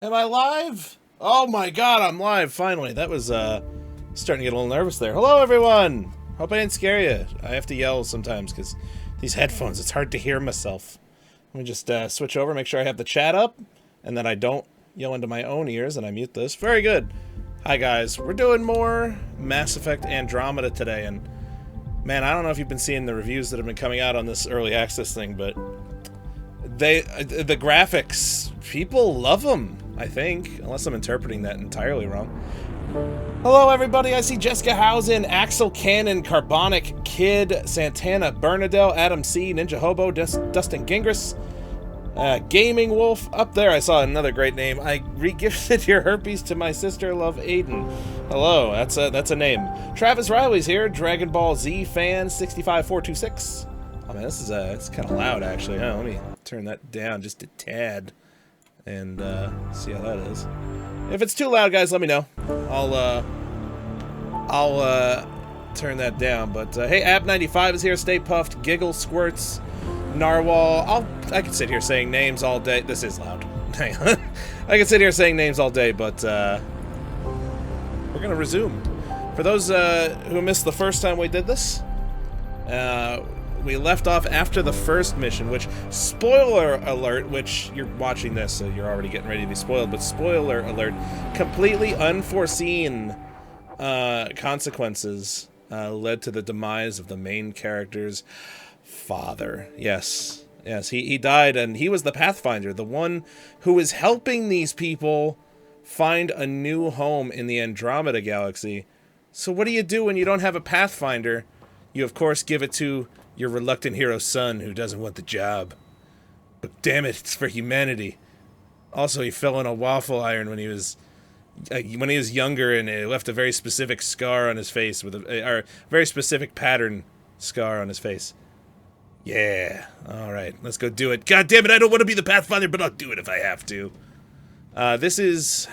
Am I live? Oh my god, I'm live, finally. That was, starting to get a little nervous there. Hello, everyone! Hope I didn't scare you. I have to yell sometimes, because these headphones, it's hard to hear myself. Let me just, switch over, make sure I have the chat up, and that I don't yell into my own ears, and I mute this. Very good. Hi, guys. We're doing more Mass Effect Andromeda today, and man, I don't know if you've been seeing the reviews that have been coming out on this early access thing, but the graphics, people love them, I think, unless I'm interpreting that entirely wrong. Hello, everybody. I see Jessica Housen, Axel Cannon, Carbonic, Kid, Santana, Bernadelle, Adam C, Ninja Hobo, Dustin Gingras, Gaming Wolf. Up there, I saw another great name. I re-gifted your herpes to my sister, Love Aiden. Hello, that's a name. Travis Riley's here. Dragon Ball Z fan 65426. Oh man, this is it's kind of loud actually. Oh, let me turn that down just a tad and see how that is. If it's too loud, guys, let me know. I'll turn that down. But hey, Ab95 is here. Stay puffed. Giggle Squirts. Narwhal. I could sit here saying names all day. This is loud. Hang on. I could sit here saying names all day, but we're gonna resume. For those who missed the first time we did this, we left off after the first mission, which, spoiler alert, which you're watching this, so you're already getting ready to be spoiled, but spoiler alert, completely unforeseen consequences led to the demise of the main character's father. Yes, he died, and he was the Pathfinder, the one who was helping these people find a new home in the Andromeda galaxy. So what do you do when you don't have a Pathfinder? You, of course, give it to your reluctant hero's son who doesn't want the job. But damn it, it's for humanity. Also, he fell in a waffle iron when he was younger, and it left a very specific scar on his face, with a very specific pattern scar on his face. Yeah, alright, let's go do it. God damn it, I don't want to be the Pathfinder, but I'll do it if I have to. This is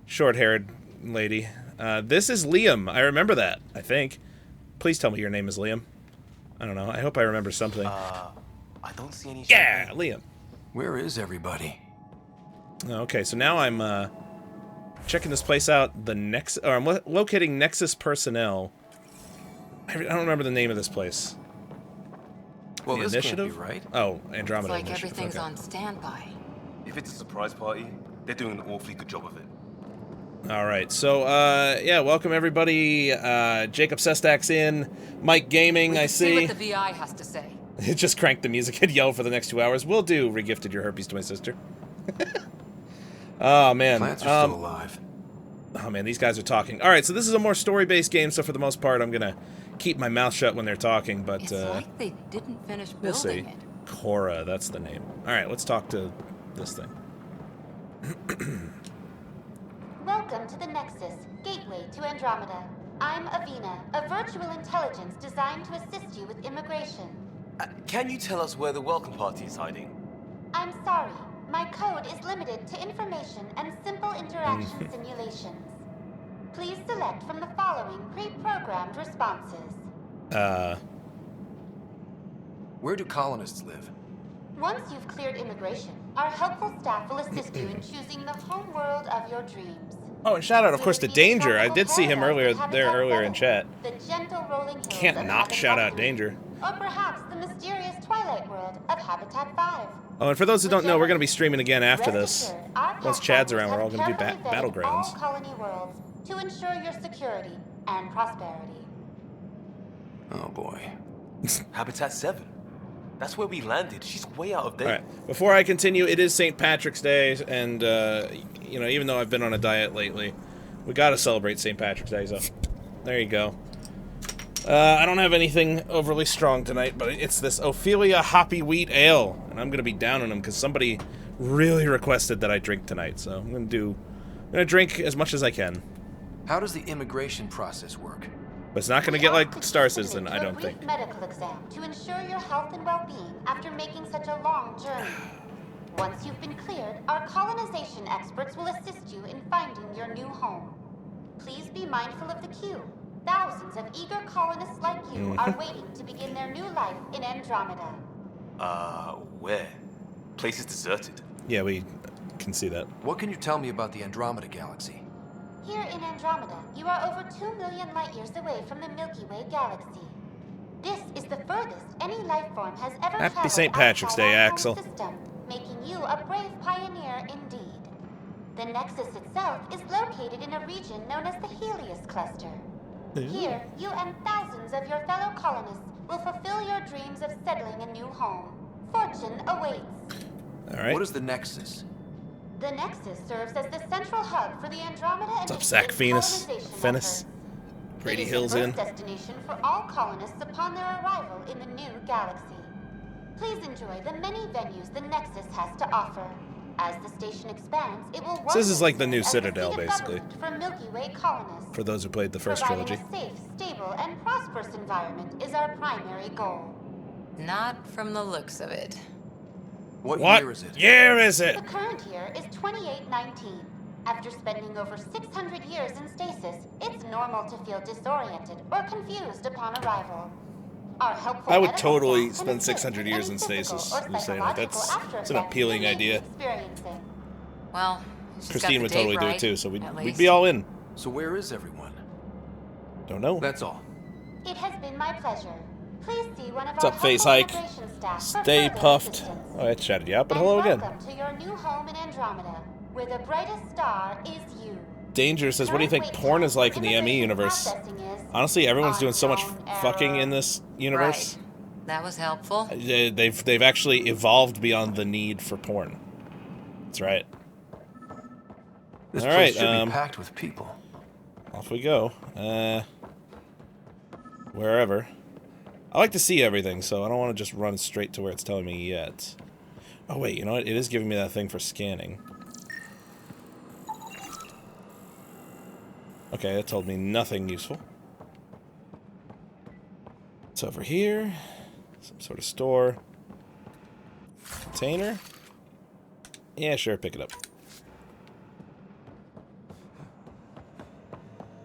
short-haired lady. This is Liam. I remember that, I think. Please tell me your name is Liam. I don't know. I hope I remember something. I don't see any. Yeah, Liam. Where is everybody? Okay, so now I'm checking this place out. I'm locating Nexus personnel. I don't remember the name of this place. Well, the this initiative? can't be right. Oh, Andromeda. Looks like initiative. everything's Okay. on standby. If it's a surprise party, they're doing an awfully good job of it. All right, so yeah, welcome everybody. Jacob Sestak's in. Mike Gaming, I see. What the VI has to say. Just crank the music and yell for the next 2 hours. We'll do regifted your herpes to my sister. Oh man, Plants are still alive. oh man, these guys are talking. All right, so this is a more story-based game, so for the most part, I'm gonna keep my mouth shut when they're talking. But It's like they didn't finish we'll see. building it. Cora, that's the name. All right, let's talk to this thing. Welcome to the Nexus, gateway to Andromeda. I'm Avina, a virtual intelligence designed to assist you with immigration. Can you tell us where the welcome party is hiding? I'm sorry, my code is limited to information and simple interaction simulations. Please select from the following pre-programmed responses. Where do colonists live? Once you've cleared immigration, our helpful staff will assist you in choosing the home world of your dreams. Oh, and shout out, of course, to Danger. I did see him earlier in chat. The gentle rolling hills Can't of not shout out Habitat Danger. 3, or perhaps the mysterious twilight world of Habitat 5. Oh, and for those who don't know, we're going to be streaming again after this. Rest assured, our Once Chad's pathfinders around, we're all have going to do carefully vetted battlegrounds. all colony worlds to ensure your security and prosperity. Oh boy. Habitat 7. That's where we landed. She's way out of date. All right. Before I continue, it is St. Patrick's Day, and you know, even though I've been on a diet lately, we got to celebrate St. Patrick's Day. So, there you go. I don't have anything overly strong tonight, but it's this Ophelia Hoppy Wheat Ale, and I'm gonna be down on them because somebody really requested that I drink tonight. So I'm gonna drink as much as I can. How does the immigration process work? But it's not gonna get like Star Citizen, I don't think. A brief medical exam to ensure your health and well-being after making such a long journey. Once you've been cleared, our colonization experts will assist you in finding your new home. Please be mindful of the queue. Thousands of eager colonists like you are waiting to begin their new life in Andromeda. Where? Place is deserted. Yeah, we can see that. What can you tell me about the Andromeda galaxy? Here in Andromeda, you are over 2 million light years away from the Milky Way galaxy. This is the furthest any life form has ever Happy traveled St. Patrick's outside Day, our home Axel. system, making you a brave pioneer indeed. The Nexus itself is located in a region known as the Helios Cluster. Here, you and thousands of your fellow colonists will fulfill your dreams of settling a new home. Fortune awaits. All right. What is the Nexus? The Nexus serves as the central hub for the Andromeda What's up, Zach Initiative's Venus? colonization Fennis? efforts. Brady It is Hill's the in. first destination for all colonists upon their arrival in the new galaxy. Please enjoy the many venues the Nexus has to offer. As the station expands, it will So this is like the new as Citadel, seat of basically. government for Milky Way colonists. For those who played the first Providing trilogy. a safe, stable, and prosperous environment is our primary goal. Not from the looks of it. What What year is it? year is it? The current year is 2819. After spending over 600 years in stasis, it's normal to feel disoriented or confused upon arrival. Our helpful I would medical totally staff can spend assist 600 with years any in physical stasis. or I'm just saying, psychological that's after it's an effects appealing you may be idea. experiencing. Well, she's Christine got would the date totally do right, it too, so at we'd least. be all in. So where is everyone? Don't know. That's all. It has been my pleasure. Please see one of What's our up, face helpful hike? immigration staff for Stay further puffed. assistance. Oh, I chatted you out, but And hello again. welcome to your new home in Andromeda, where the brightest star is you. Danger says, what do you think porn is like in the ME universe? Honestly, everyone's doing so much fucking in this universe. Right. That was helpful. They've actually evolved beyond the need for porn. That's right. This All place right, should be packed with people. Off we go. Wherever. I like to see everything, so I don't want to just run straight to where it's telling me yet. Oh wait, you know what? It is giving me that thing for scanning. Okay, that told me nothing useful. It's over here. Some sort of store. Container? Yeah, sure, pick it up.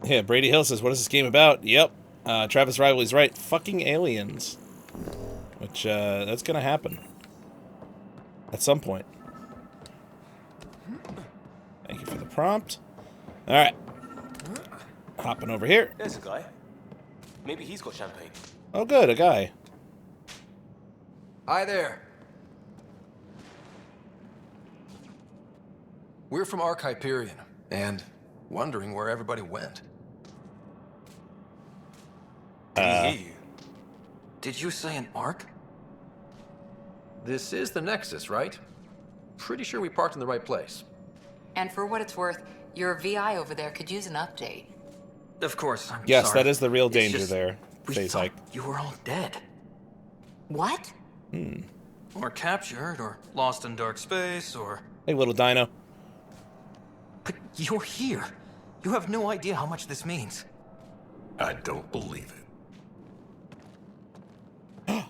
Yeah, Brady Hill says, what is this game about? Yep. Travis Rivalry's right. Fucking aliens. Which, that's gonna happen. At some point. Thank you for the prompt. Alright. Hopping over here. There's a guy. Maybe he's got champagne. Oh good, a guy. Hi there. We're from Ark Hyperion, and wondering where everybody went. Can he hear you? Did you say an Ark? This is the Nexus, right? Pretty sure we parked in the right place. And for what it's worth, your VI over there could use an update. Of course, I'm Yes, sorry. that is the real It's danger just, there. We Phase thought hike. you were all dead. What? Or captured, or lost in dark space, or... Hey, little dino. But you're here. You have no idea how much this means. I don't believe it.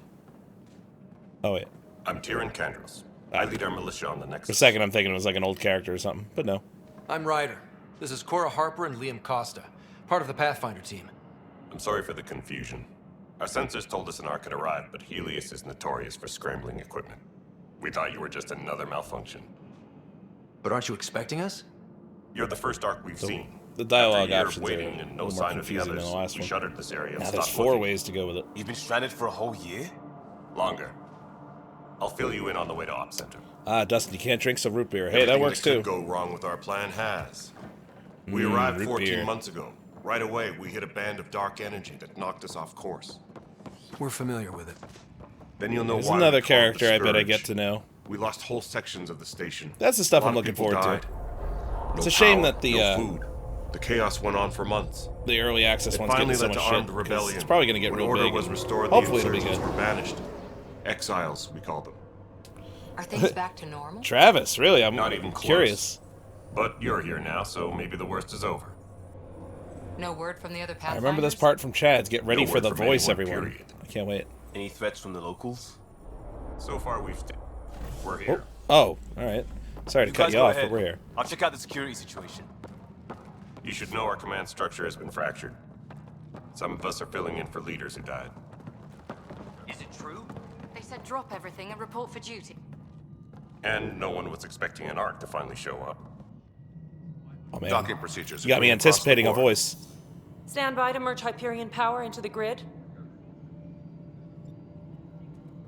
Oh wait. I'm Tyrion Kandros. I lead our militia on the For a Nexus. second I'm thinking it was like an old character or something, but no. I'm Ryder. This is Cora Harper and Liam Costa, part of the Pathfinder team. I'm sorry for the confusion. Our sensors told us an Ark had arrived, but Helios is notorious for scrambling equipment. We thought you were just another malfunction. But aren't you expecting us? You're the first Ark we've seen. The dialogue After a year of options are waiting a and no little more sign of the confusing than others, the last we one. shuttered this area and Now there's stopped 4 looking. ways to go with it. You've been stranded for a whole year? Longer. I'll fill you in on the way to Op Center. Ah, Dustin, you can't drink some root beer. Hey, that Everything works that too. could go wrong with our plan has. We Mm, arrived root 14 beer. months ago. Right away, we hit a band of dark energy that knocked us off course. We're familiar with it. Then you'll know There's why another we call it the character I bet I Scourge. get to know. We lost whole sections of the station. That's the stuff A lot I'm of looking people forward to. died. It's No a shame power, that the, no food. The chaos went on for months. The early access It one's getting finally so led much to shit. armed 'Cause rebellion. It's probably going to get when real order big. was restored, Hopefully the it'll be insurgents good. were banished. Exiles, we call them. Are things back to normal? Travis, really? I'm Not even close. curious. But you're here now, so maybe the worst is over. No word from the other I Pathfinders? remember this part from Chad's. Get ready No for word the from voice, anyone, everyone. period. I can't wait. Any threats from the locals? So far, we're here. Oh, alright. Sorry to cut guys you go off, ahead. but we're here. I'll check out the security situation. You should know our command structure has been fractured. Some of us are filling in for leaders who died. Is it true? They said drop everything and report for duty. And no one was expecting an Ark to finally show up. Oh man, Docking procedures. you got me across the anticipating a board. voice. Stand by to merge Hyperion power into the grid.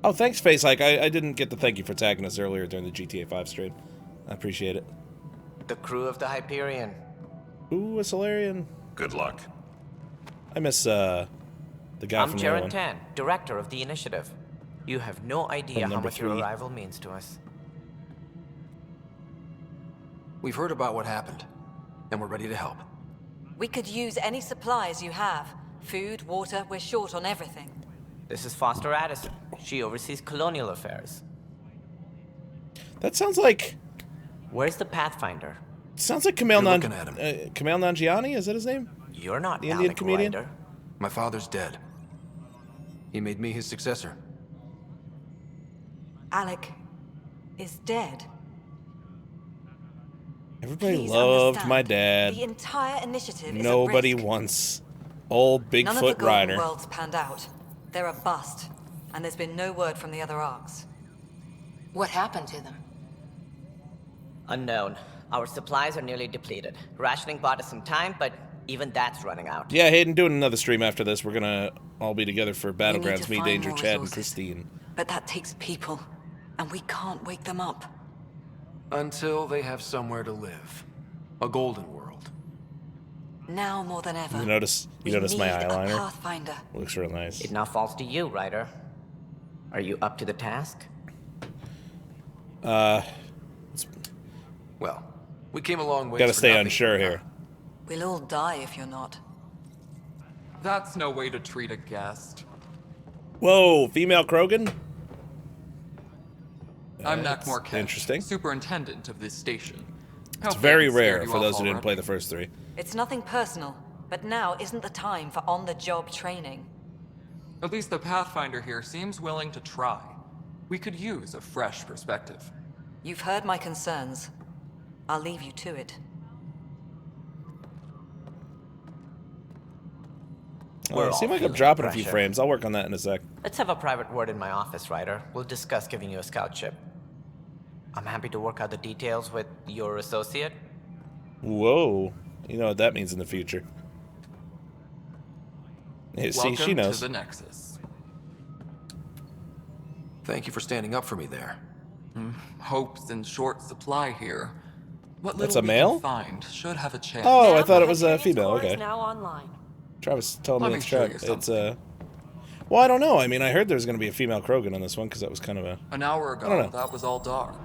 Oh, thanks, Face. Like I didn't get to thank you for tagging us earlier during the GTA 5 stream. I appreciate it. The crew of the Hyperion. Ooh, a Solarian. Good luck. I miss the guy I'm from the other Jaren one. Tan, director of the initiative. You have no idea From how number much your 3. arrival means to us. We've heard about what happened, and we're ready to help. We could use any supplies you have. Food, water, we're short on everything. This is Foster Addison. She oversees colonial affairs. That sounds like Where's the Pathfinder? Kumail You're looking at him. Kumail Nanjiani. Is that his name? You're not The Indian Alec comedian? Ryder. My father's dead. He made me his successor. Alec is dead. Everybody Please loved understand, my dad. The entire initiative is Nobody at risk. wants old None of the Bigfoot Golden Rider. Worlds panned out. They're a bust, and there's been no word from the other arcs. What happened to them? Unknown. Our supplies are nearly depleted. Rationing bought us some time, but even that's running out. Yeah, Hayden, doing another stream after this. We're gonna all be together for We need Battlegrounds. to Me, find Danger, more Chad, and resources. Christine. But that takes people, and we can't wake them up. Until they have somewhere to live. A golden world. Now more than ever. You notice we my need eyeliner? A Pathfinder. Looks real nice. It now falls to you, Ryder. Are you up to the task? Well, we came a long way. Gotta stay unsure here. We'll all die if you're not. That's no way to treat a guest. Whoa, female Krogan? I'm That's Nakmor Kent, interesting. superintendent of this station. It's very rare for those who didn't play the first 3. It's nothing personal, but now isn't the time for on-the-job training. At least the Pathfinder here seems willing to try. We could use a fresh perspective. You've heard my concerns. I'll leave you to it. We're Seem all like I'm feeling dropping a few pressure. frames. I'll work on that in a sec. Let's have a private word in my office, Ryder. We'll discuss giving you a scout ship. I'm happy to work out the details with your associate. Whoa. You know what that means in the future. Yeah, see, Welcome she knows. to the Nexus. Thank you for standing up for me there. Hope's in short supply here. What That's little a we male? can find should have a chance. Oh, I Now thought the it was a Hyperion female. core is Okay. now online. Travis telling Let me me it's show Travis. you It's something. Well, I don't know. I mean, I heard there was going to be a female Krogan on this one because that was kind of a. An hour I don't know. ago, that was all dark.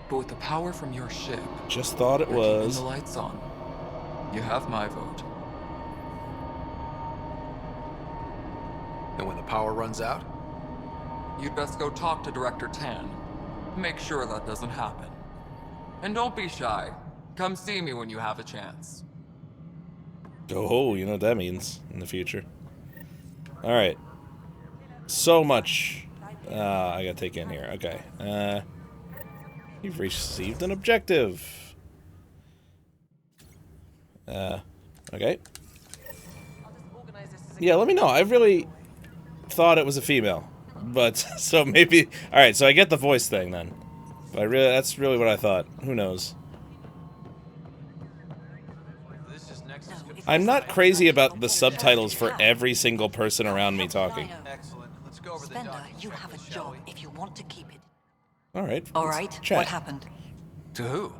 But with the power from your ship, Just thought it we're keeping was. the lights on. You have my vote. And when the power runs out, You'd best go talk to Director Tan. Make sure that doesn't happen. And don't be shy. Come see me when you have a chance. Oh, you know what that means in the future. All right. So much. I gotta take in here. Okay. You've received an objective. Okay. Yeah, let me know. I really thought it was a female, but so maybe. All right. So I get the voice thing then. But that's really what I thought. Who knows? I'm not crazy about the subtitles for every single person around me talking. Excellent. Let's go over Spender, you have a job if you want to keep it. All right. All right. Chat. What happened? to who?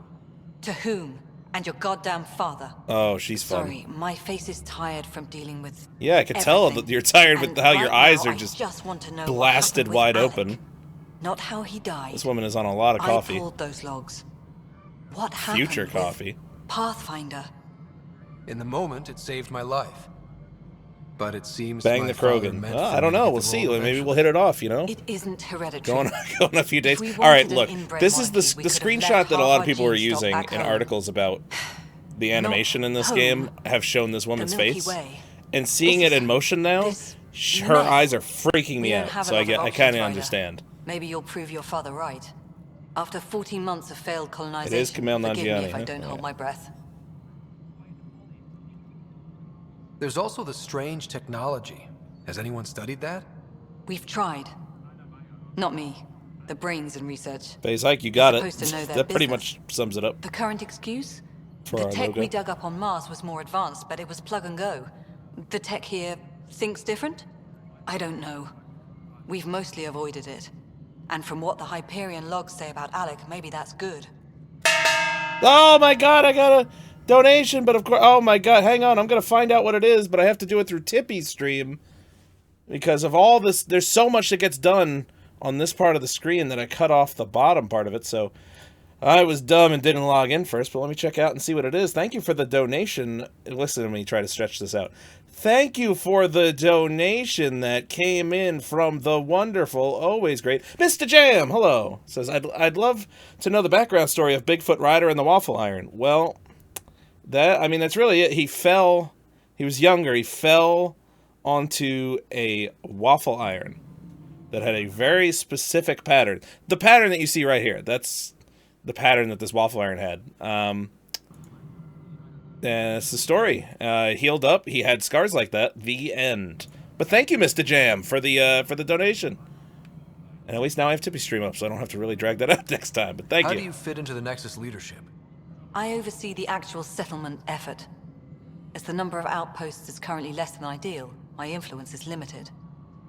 To whom? And your goddamn father. Oh, she's fun. Sorry, my face is tired from dealing with. Yeah, I could tell everything. that you're tired with And how your right eyes now, are I just want to know what blasted happened with wide Alec. open. Not how he died. This woman is on a lot of coffee. I pulled those logs. What happened? Future with coffee. Pathfinder. In the moment, it saved my life. But it seems Bang my the father Krogan. meant Well, for I don't me to know. get We'll the see. role Maybe eventually. we'll hit it off, you know? It isn't hereditary. Going a few days. If we All right, wanted an look. inbred This is monarchy, the we could have screenshot let that a lot half of people our were genes stop using back in home. articles about the animation in this home. game have shown this The woman's Milky face. Way. And seeing This it is- in motion now, this her mess. eyes are freaking We me don't out. have So a I lot get, of I options, kind of Ryder. understand. Maybe you'll prove your father right. After 14 months of failed colonization, It is Kumail forgive me Nanjiani, if I huh? don't hold Yeah. my breath. There's also the strange technology. Has anyone studied that? We've tried. Not me. The brains in research. But he's like, you got it. Supposed to know their That pretty business. much sums it up. The current excuse? For The our tech logo. we dug up on Mars was more advanced, but it was plug and go. The tech here thinks different? I don't know. We've mostly avoided it. And from what the Hyperion logs say about Alec, maybe that's good. Oh my god, I got a donation, but of course, oh my god, hang on, I'm gonna find out what it is, but I have to do it through Tippy's stream. Because of all this, there's so much that gets done on this part of the screen that I cut off the bottom part of it, so I was dumb and didn't log in first, but let me check out and see what it is. Thank you for the donation. Listen to me try to stretch this out. Thank you for the donation that came in from the wonderful, always great Mr. Jam. Hello. Says, I'd love to know the background story of Bigfoot Rider and the Waffle Iron. Well, that's really it. He was younger, he fell onto a waffle iron that had a very specific pattern. The pattern that you see right here, that's the pattern that this waffle iron had. And it's the story. Healed up. He had scars like that. The end. But thank you, Mr. Jam, for the donation. And at least now I have Tippy stream up, so I don't have to really drag that out next time. But thank you. How do you fit into the Nexus leadership? I oversee the actual settlement effort. As the number of outposts is currently less than ideal, my influence is limited.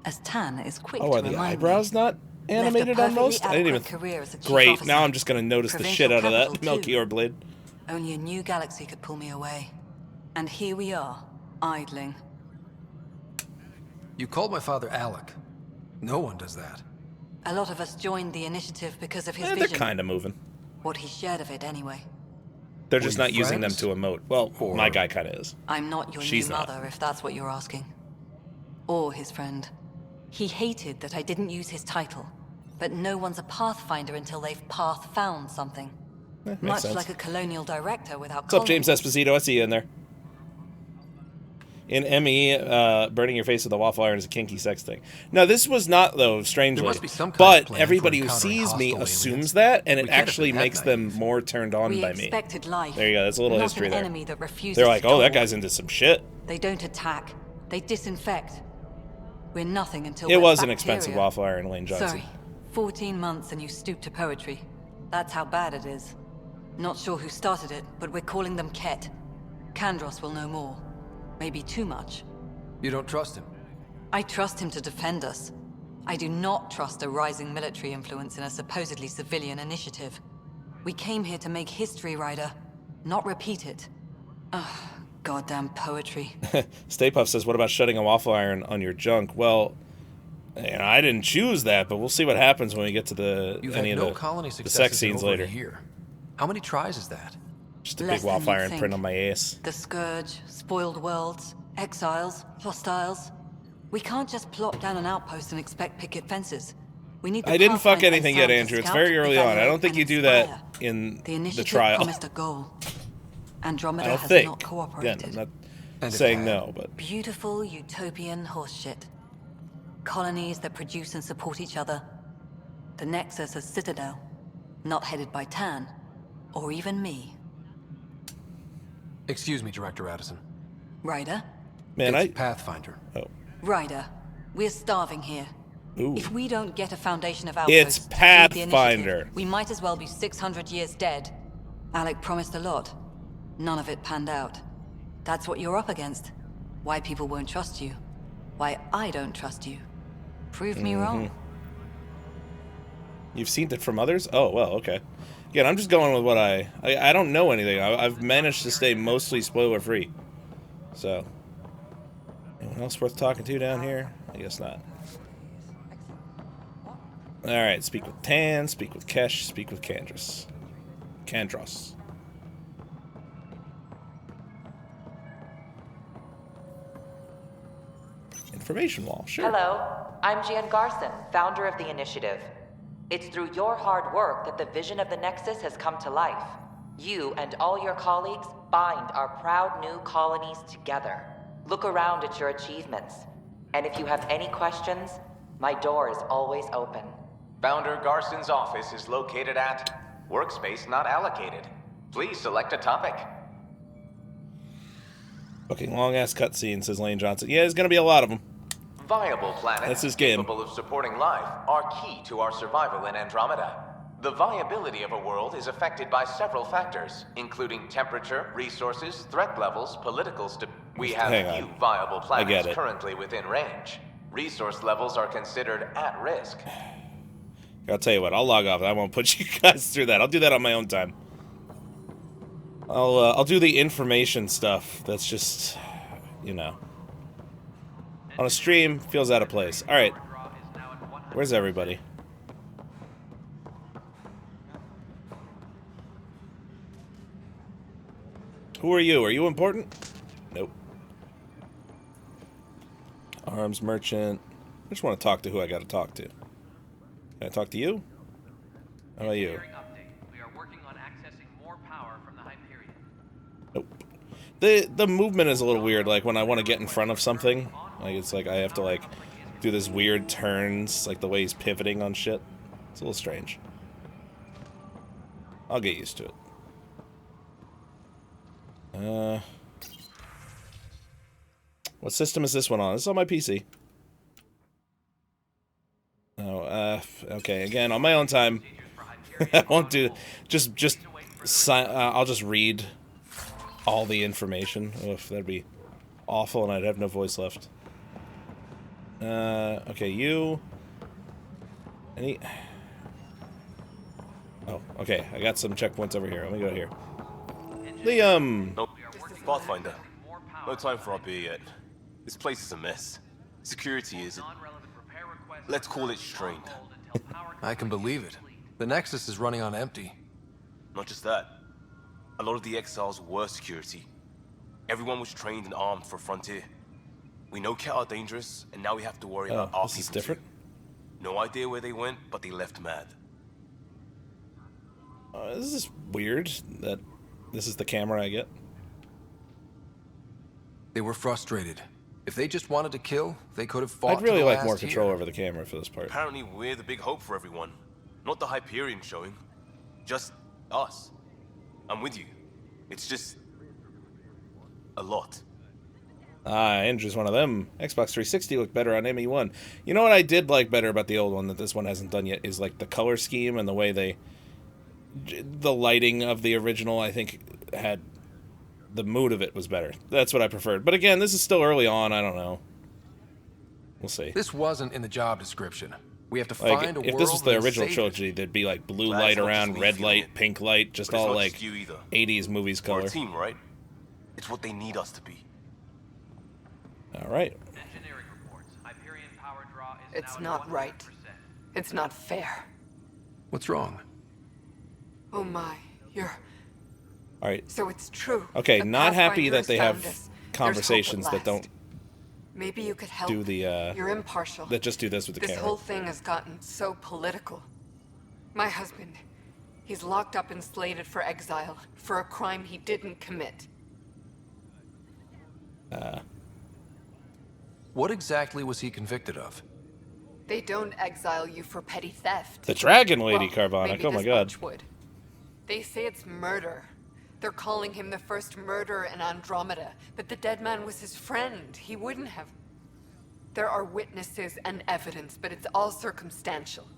As Tan is quick to are remind the eyebrows me, not animated on most? I didn't even... career as a chief Great, officer, now I'm just going to notice the shit out of that provincial Melchior blade. Only a new galaxy could pull me away. And here we are, idling. You called my father Alec. No one does that. A lot of us joined the initiative because of his They're vision. kind of moving. What he shared of it, anyway. They're just not using them to emote. Well, my guy kind of is. I'm not your She's new not. mother, if that's what you're asking. Or his friend. He hated that I didn't use his title. But no one's a pathfinder until they've path-found something. Makes Much sense. like a colonial director without What's up, James Esposito? I see you in there. In ME, burning your face with a waffle iron is a kinky sex thing. No, this was not, though, strangely. There must be some kind of But plan everybody for who encountering sees me hostile assumes aliens. that, and We it can't have actually been that makes them naive. more turned on We by me. expected life. There you go. That's a little not history an there. enemy that refuses They're like, to oh, that talk. guy's into some shit. They don't attack. They disinfect. We're nothing until It we're was an bacteria. expensive waffle iron, Lane Johnson. Sorry. 14 months and you stoop to poetry. That's how bad it is. Not sure who started it, but we're calling them Ket. Kandros will know more. Maybe too much. You don't trust him? I trust him to defend us. I do not trust a rising military influence in a supposedly civilian initiative. We came here to make history, Ryder, not repeat it. Ugh, goddamn poetry. Stay Puff says, what about shutting a waffle iron on your junk? Well, I didn't choose that, but we'll see what happens when we get to the You've any had of no the, colony the successes sex in scenes over later. a year. How many tries is that? Just a Less big than waffle you'd iron think. print on my ass. The Scourge, spoiled worlds, exiles, hostiles. We can't just plop down an outpost and expect picket fences. We need the I didn't fuck Pathfinder anything yet, themselves to Andrew. It's scout, very early on. I evaluate, don't think and you do inspire. that in The initiative the trial. promised a goal. Andromeda I don't has think. not Again, cooperated. I'm not And it saying had. no, but Beautiful utopian horseshit. Colonies that produce and support each other. The Nexus a citadel, not headed by Tan, or even me. Excuse me, Director Addison. Ryder? man, It's Pathfinder. Ryder, we're starving here. Ooh. If we don't get a foundation of It's outposts to lead the Pathfinder. initiative, we might as well be 600 years dead. Alec promised a lot. None of it panned out. That's what you're up against. Why people won't trust you. Why I don't trust you. Prove me wrong. You've seen it from others? Oh, well, okay. Again, I'm just going with what I don't know anything. I've managed to stay mostly spoiler-free. So, anyone else worth talking to down here? I guess not. Alright, speak with Tan, speak with Kesh, speak with Kandros. Information wall, sure. Hello, I'm Gian Garson, founder of the initiative. It's through your hard work that the vision of the Nexus has come to life. You and all your colleagues bind our proud new colonies together. Look around at your achievements. And if you have any questions, my door is always open. Founder Garson's office is located at Workspace Not Allocated. Please select a topic. Fucking long-ass cutscene, says Lane Johnson. Yeah, there's gonna be a lot of them. Viable planets That's his game. capable of supporting life are key to our survival in Andromeda. The viability of a world is affected by several factors, including temperature, resources, threat levels, political We have few viable planets currently within range. Resource levels are considered at risk. I'll tell you what, I'll log off. I won't put you guys through that. I'll do that on my own time. I'll do the information stuff. That's just, you know, on a stream feels out of place. All right, where's everybody? Who are you? Are you important? Nope. Arms merchant. I just want to talk to who I got to talk to. Can I talk to you? How about you? We are working on accessing more power from the Hyperion. Nope. The movement is a little weird. Like when I want to get in front of something, like it's like I have to like do this weird turns, like the way he's pivoting on shit. It's a little strange. I'll get used to it. What system is this one on? This is on my PC. Oh, okay. Again, on my own time. I won't do. I'll just read all the information. Oof, that'd be awful, and I'd have no voice left. Okay, you. Any? Oh, okay. I got some checkpoints over here. Let me go here. Nope. Pathfinder. No time for our beer yet. This place is a mess. Security isn't. Let's call it strained. I can believe it. The Nexus is running on empty. Not just that. A lot of the exiles were security. Everyone was trained and armed for Frontier. We know Ket are dangerous, and now we have to worry about our people. This is different. No idea where they went, but they left mad. This is weird that this is the camera I get. They were frustrated. If they just wanted to kill, they could have fought. I'd really like more control over the camera for this part. Apparently we're the big hope for everyone. Not the Hyperion showing. Just us. I'm with you. It's just a lot. Andrew's one of them. Xbox 360 looked better on ME1. You know what I did like better about the old one that this one hasn't done yet is like the color scheme and the way the lighting of the original, I think, had the mood of it was better. That's what I preferred. But again, this is still early on. I don't know. We'll see. This wasn't in the job description. We have to find a world. If this was the original trilogy, there'd be like blue light around, red light, pink light, just all like 80s movies color. We're a team, right? It's what they need us to be. All right. It's not right. It's not fair. What's wrong? Oh my, you're... All right. So it's true. Okay, not happy that they have us. conversations that don't Maybe you could help. do the You're impartial. that just do this with the This camera. whole thing has gotten so political. My husband, he's locked up and slated for exile for a crime he didn't commit. What exactly was he convicted of? They don't exile you for petty theft. The Dragon Lady, well, Carbonic. maybe Oh my this god. much would. They say it's murder. They're calling him the first murderer in Andromeda, but the dead man was his friend. He wouldn't have. There are witnesses and evidence, but it's all circumstantial.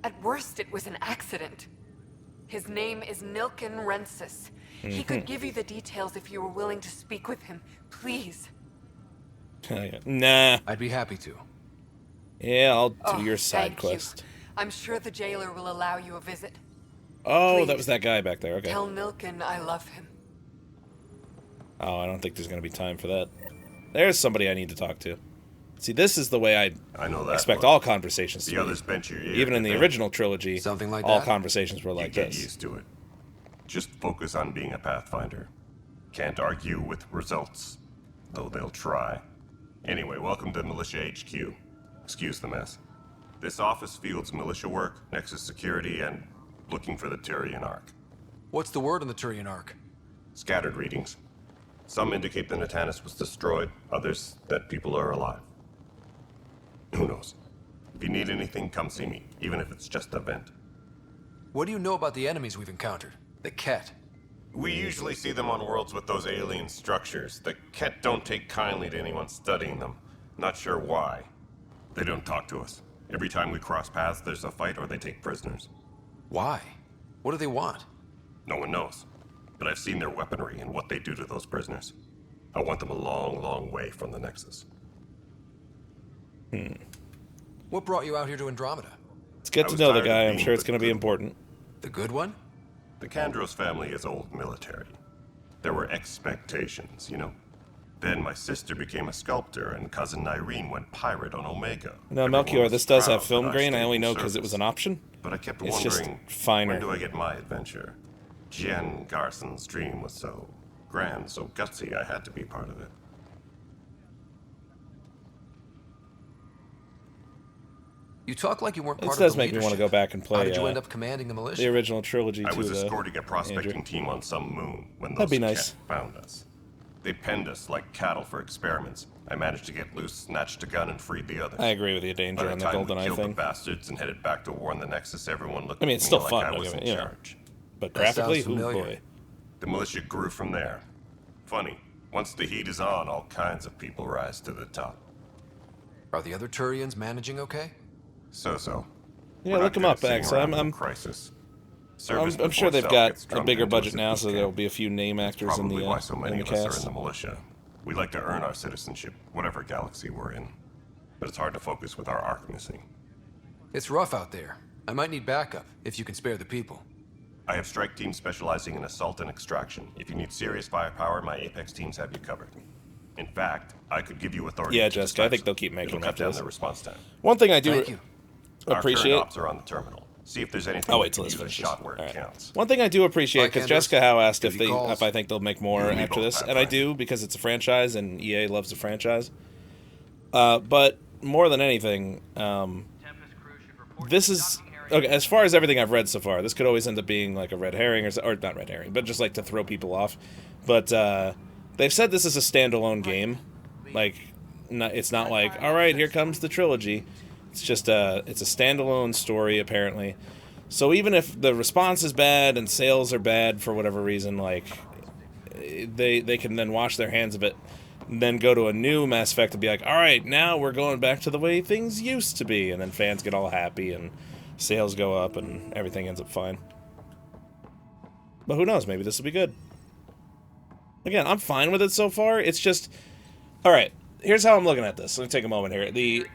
At worst, it was an accident. His name is Nilken Rensis. He could give you the details if you were willing to speak with him. Please. Nah. I'd be happy to. Yeah, I'll do your side thank quest. you. I'm sure the jailer will allow you a visit. Oh, Please. that was that guy back there. Okay. Tell Nilken I love him. Oh, I don't think there's going to be time for that. There's somebody I need to talk to. See, this is the way I know that expect one. all conversations to The be. others bent your ear, Even in the didn't they? original trilogy, Something like all that? conversations were like Get this. used to it. Just focus on being a Pathfinder. Can't argue with results, though they'll try. Anyway, welcome to Militia HQ. Excuse the mess. This office fields militia work, Nexus security, and looking for the Turian Ark. What's the word on the Turian Ark? Scattered readings. Some indicate the Natanus was destroyed, others that people are alive. Who knows? If you need anything, come see me, even if it's just a vent. What do you know about the enemies we've encountered? The Ket. We usually see them on worlds with those alien structures. The Ket don't take kindly to anyone studying them. Not sure why. They don't talk to us. Every time we cross paths, there's a fight or they take prisoners. Why? What do they want? No one knows. But I've seen their weaponry and what they do to those prisoners. I want them a long, long way from the Nexus. What brought you out here to Andromeda? It's good to know the guy. I'm sure it's going to be important. The good one? The Kandros family is old military. There were expectations, you know? Then my sister became a sculptor, and cousin Irene went pirate on Omega. Now, Melchior, this does have film grain. I only know because it was an option. But I kept it's wondering, just finer. when do I get my adventure? Jen Garson's dream was so grand, so gutsy, I had to be part of it. You talk like you weren't part of the the This does make me want to go back and play How did you end up commanding the militia? the original trilogy. I was escorting a prospecting team on some moon when those nice. found us. They penned us like cattle for experiments. I managed to get loose, snatched a gun, and freed the others. I agree with you, Danger, on the GoldenEye By the time we killed thing. the bastards and headed back to war on the Nexus, everyone looked I mean, at it's me still like fun, I was in you know. charge. But That graphically, sounds oh familiar. boy. The militia grew from there. Funny, once the heat is on, all kinds of people rise to the top. Are the other Turians managing okay? So-so. Yeah, We're look not them up, good at Max. sitting around I'm in crisis. I'm sure they've got a bigger budget now, so there'll be a few name actors in Probably the why so in many the of us are cast. in the militia. We like to earn our citizenship, whatever galaxy we're in. But it's hard to focus with our arc missing. It's rough out there. I might need backup, if you can spare the people. I have strike teams specializing in assault and extraction. If you need serious firepower, my Apex teams have you covered. In fact, I could give you authority. Yeah, to Jessica, I dispatch think they'll keep them. making It'll them cut after down this. the response time. One thing I do Our current appreciate. ops are on the terminal. See if there's anything Oh we wait till can this use a finishes. shot where All it right. counts. One thing I do appreciate, because Jessica Howe asked if I think they'll make more You and me after both, this, Pat and I do because it's a franchise and EA loves a franchise. But more than anything, this is okay. As far as everything I've read so far, this could always end up being like a red herring or not red herring, but just like to throw people off. But they've said this is a standalone game. Like, it's not like, all right, here comes the trilogy. It's just it's a standalone story apparently. So even if the response is bad and sales are bad for whatever reason, like they can then wash their hands of it, and then go to a new Mass Effect and be like, all right, now we're going back to the way things used to be, and then fans get all happy and sales go up and everything ends up fine. But who knows? Maybe this will be good. Again, I'm fine with it so far. It's just, all right. Here's how I'm looking at this. Let me take a moment here.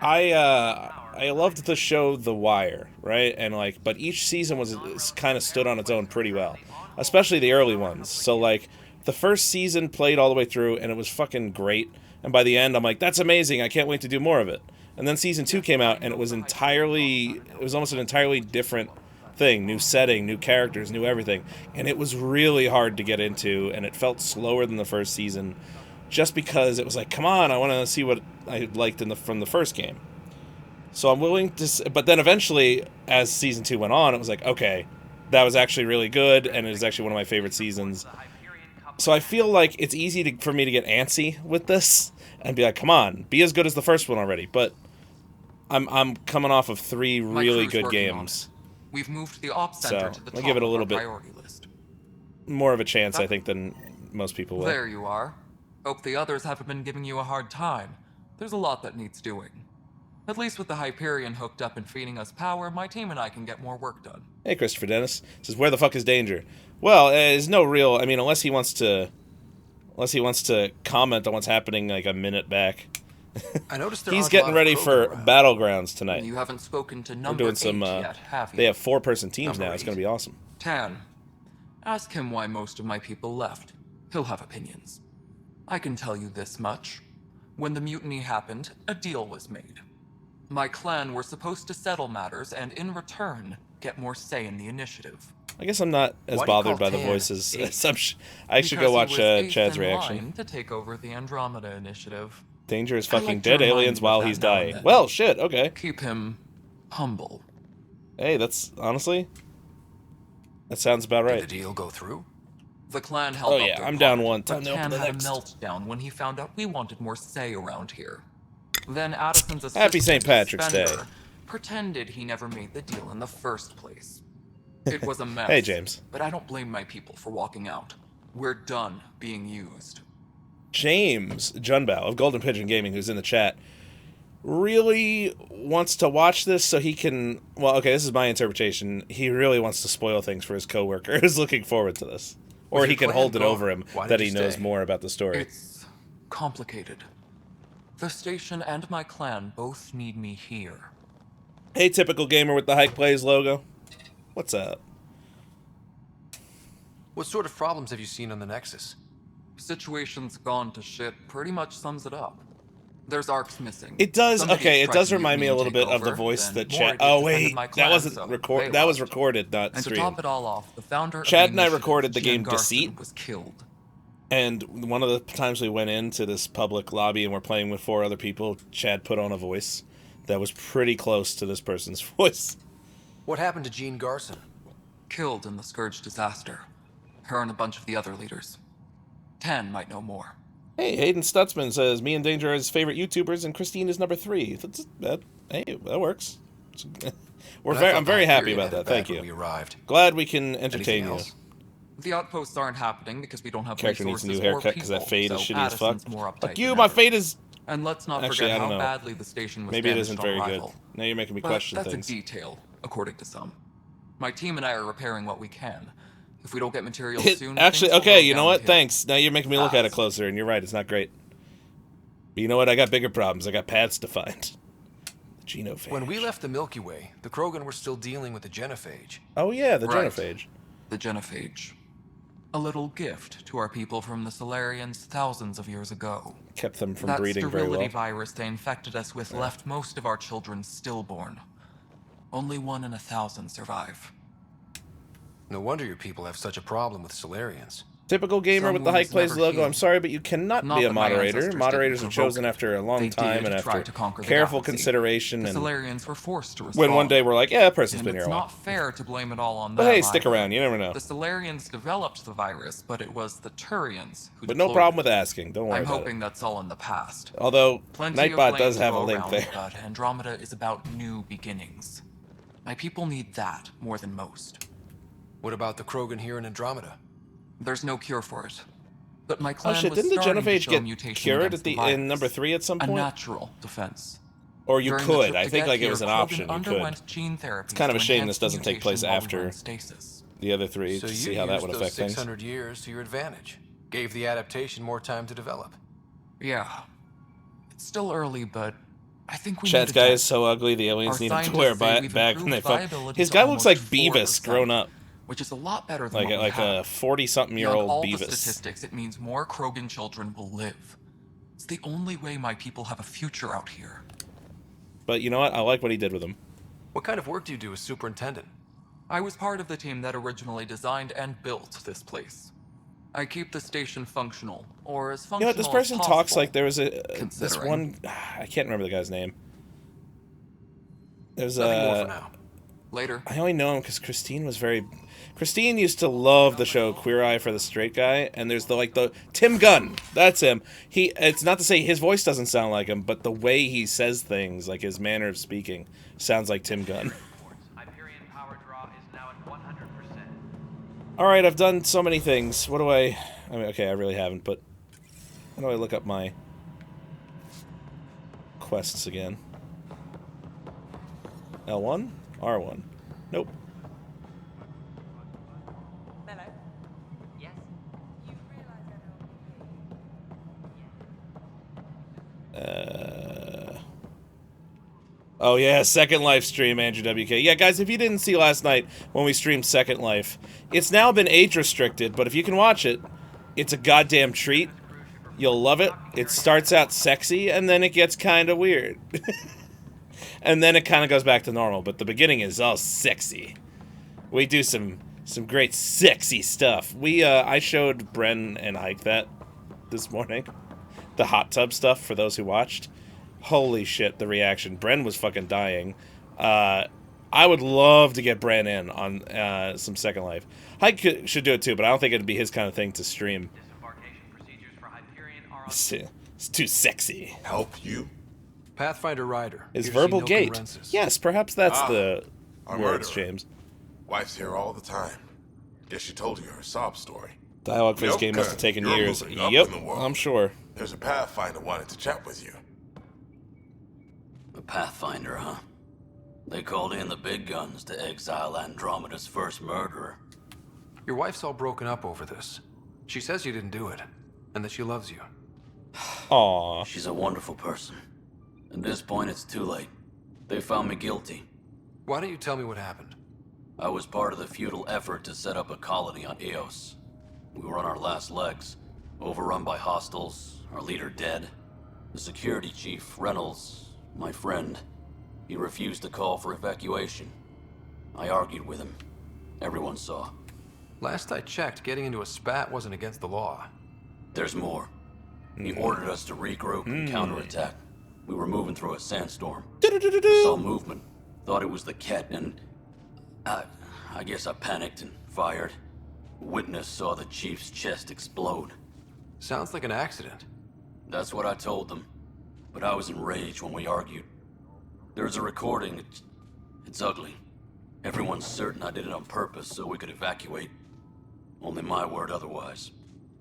I loved the show The Wire, right? And like, but each season was kind of stood on its own pretty well, especially the early ones. So like, the first season played all the way through, and it was fucking great. And by the end, I'm like, that's amazing. I can't wait to do more of it. And then season 2 came out, and it was almost an entirely different thing. New setting, new characters, new everything. And it was really hard to get into, and it felt slower than the first season, just because it was like, come on, I want to see what I liked from the first game. So I'm willing to, but then eventually, as season 2 went on, it was like, okay, that was actually really good, and it was actually one of my favorite seasons. So I feel like it's easy for me to get antsy with this and be like, come on, be as good as the first one already. But I'm coming off of 3 really good games. We've moved the ops center to the top I'll give it a little of bit our priority list. more of a chance, I think, than most people will. There you are. Hope the others haven't been giving you a hard time. There's a lot that needs doing. At least with the Hyperion hooked up and feeding us power, my team and I can get more work done. Hey, Christopher Dennis says, "Where the fuck is Danger?" Well, there's no real. I mean, unless he wants to comment on what's happening like a minute back. I noticed He's getting ready for Battlegrounds tonight. You haven't spoken to We're number doing some. 8 yet, have you? They have 4-person teams Number now. It's 8. going to be awesome. Tan, ask him why most of my people left. He'll have opinions. I can tell you this much. When the mutiny happened, a deal was made. My clan were supposed to settle matters and, in return, get more say in the initiative. I guess I'm not as bothered by the voices. I should go watch Chad's reaction. To take over the Andromeda initiative. Danger is I fucking like to dead remind aliens him of while that he's now and dying. then. Well, shit, okay. Keep him humble. Hey, that's honestly, that sounds about right. Did the deal go through? The clan held up yeah, their I'm part, down one. but Time to open Tan the had next. a meltdown when he found out we wanted more say around here. Then Addison's assistant, Happy St. Patrick's Day. Spender, pretended he never made the deal in the first place. It was a mess. Hey, James. But I don't blame my people for walking out. We're done being used. James Junbow of Golden Pigeon Gaming, who's in the chat, really wants to watch this so he can... Well, okay, this is my interpretation. He really wants to spoil things for his coworker who's looking forward to this. Or he can hold it over him that he knows more about the story. It's complicated. The station and my clan both need me here. Hey, typical gamer with the Hike Plays logo. What's up? What sort of problems have you seen on the Nexus? Situation's gone to shit pretty much sums it up. There's arcs missing. It does. Okay, it does remind me a little bit of the voice that Chad. Oh wait, that wasn't recorded. That was recorded, not streamed. And to top it all off, the founder Chad of and I recorded the game Deceit. Was killed. And one of the times we went into this public lobby and we're playing with 4 other people, Chad put on a voice that was pretty close to this person's voice. What happened to Jean Garson? Killed in the Scourge disaster. Her and a bunch of the other leaders. 10 might know more. Hey, Hayden Stutzman says, me and Danger are his favorite YouTubers, and Christine is number 3. Hey, that works. I'm very happy about that. Thank you. Glad we can entertain you. The outposts aren't happening because we don't have Character needs a new haircut because that fade is shitty as fuck. Fuck you, than my ever. fade is... And let's not Actually, forget I don't how know. badly the station was Maybe it damaged isn't on very good. arrival. Now you're making me But question that's things. a detail, according to some. My team and I are repairing what we can. If we don't get materials soon... Actually, things will okay, go you know what? downhill. Thanks. Now you're making me look at it closer, and you're right, it's not great. But you know what? I got bigger problems. I got paths to find. The genophage. When we left the Milky Way, the Krogan were still dealing with the genophage. Oh yeah, the Right. genophage. The genophage. A little gift to our people from the Solarians thousands of years ago. Kept them from that breeding very sterility well. virus they infected us with left most of our children stillborn. Only 1 in 1,000 survive. No wonder your people have such a problem with Solarians. Typical gamer Some with the Hike wounds Plays never logo. heal. I'm sorry, but you cannot Not be a that my moderator. ancestors Moderators are didn't chosen provoke after a long They time did and try after to conquer the careful galaxy. consideration. The And Solarians were forced to respond. when one day we're like, yeah, that person's And been here it's a while. not fair to blame it all on But them hey, stick either. around. You never know. The Solarians developed the virus, but it was the Turians who But no deployed problem it. with asking. Don't worry I'm about hoping that's all in the past. it. Although, Plenty of Nightbot blame does to have a go link around, there. But Andromeda is about new beginnings. My people need that more than most. What about the Krogan here in Andromeda? There's no cure for it. But my Oh clan shit, was didn't the starting to genophage show get mutation cured against at the virus. in number 3 at some A point? natural defense. Or you During the could. trip I to think get like it here, was an Krogan option. You could. underwent gene therapy It's kind of a to shame enhance this doesn't take place mutation while we were after in stasis. the other 3 So to you see how that would used affect those things. 600 years to your advantage. Gave the adaptation more time to develop. Yeah. It's still early, but I think we Chad's need a guy dent. is so ugly the aliens Our need him to wear a scientists say we've bag when they improved fuck. viability His to guy looks like almost Beavis 4%, grown up. which is a lot better than Like what we a have. 40-something-year-old Beyond all the Beavis. statistics, it means more Krogan children will live. It's the only way my people have a future out here. But you know what? I like what he did with him. What kind of work do you do as superintendent? I was part of the team that originally designed and built this place. I keep the station functional, or as You functional know what? This person as talks possible, like there was this considering. one. I can't remember the guy's name. There's Nothing more for now. Later. I only know him because Christine was very. Christine used to love the show Queer Eye for the Straight Guy, and there's the Tim Gunn. That's him. It's not to say his voice doesn't sound like him, but the way he says things, like his manner of speaking, sounds like Tim Gunn. Hyperion power draw is now at 100%. All right, I've done so many things. What do I mean, okay, I really haven't, but how do I look up my quests again? L1? R1? Nope. Hello. Yes. Oh yeah, Second Life stream, Andrew WK. Yeah, guys, if you didn't see last night when we streamed Second Life, it's now been age restricted, but if you can watch it, it's a goddamn treat. You'll love it. It starts out sexy, and then it gets kind of weird. And then it kind of goes back to normal, but the beginning is all sexy. We do some great sexy stuff. I showed Bren and Ike that this morning. The hot tub stuff for those who watched. Holy shit, the reaction. Bren was fucking dying. I would love to get Bren in on some Second Life. Ike should do it too, but I don't think it'd be his kind of thing to stream. It's too sexy. Help you? Pathfinder Rider. Is Here verbal see no gate. Conrensis. Yes, perhaps that's the a words, murderer. James. Wife's here all the time. Guess she told you her sob story. Dialogue for this game must have taken years. Yep, I'm sure. There's a Pathfinder wanted to chat with you. Pathfinder, huh? They called in the big guns to exile Andromeda's first murderer. Your wife's all broken up over this. She says you didn't do it, and that she loves you. Aww. She's a wonderful person. At this point, it's too late. They found me guilty. Why don't you tell me what happened? I was part of the futile effort to set up a colony on Eos. We were on our last legs, overrun by hostiles, our leader dead. The security chief, Reynolds, my friend, he refused to call for evacuation. I argued with him. Everyone saw. Last I checked, getting into a spat wasn't against the law. There's more. He ordered us to regroup and counterattack. We were moving through a sandstorm. Saw movement. Thought it was the Ket, and I guess I panicked and fired. Witness saw the chief's chest explode. Sounds like an accident. That's what I told them. But I was enraged when we argued. There's a recording. It's ugly. Everyone's certain I did it on purpose so we could evacuate. Only my word otherwise.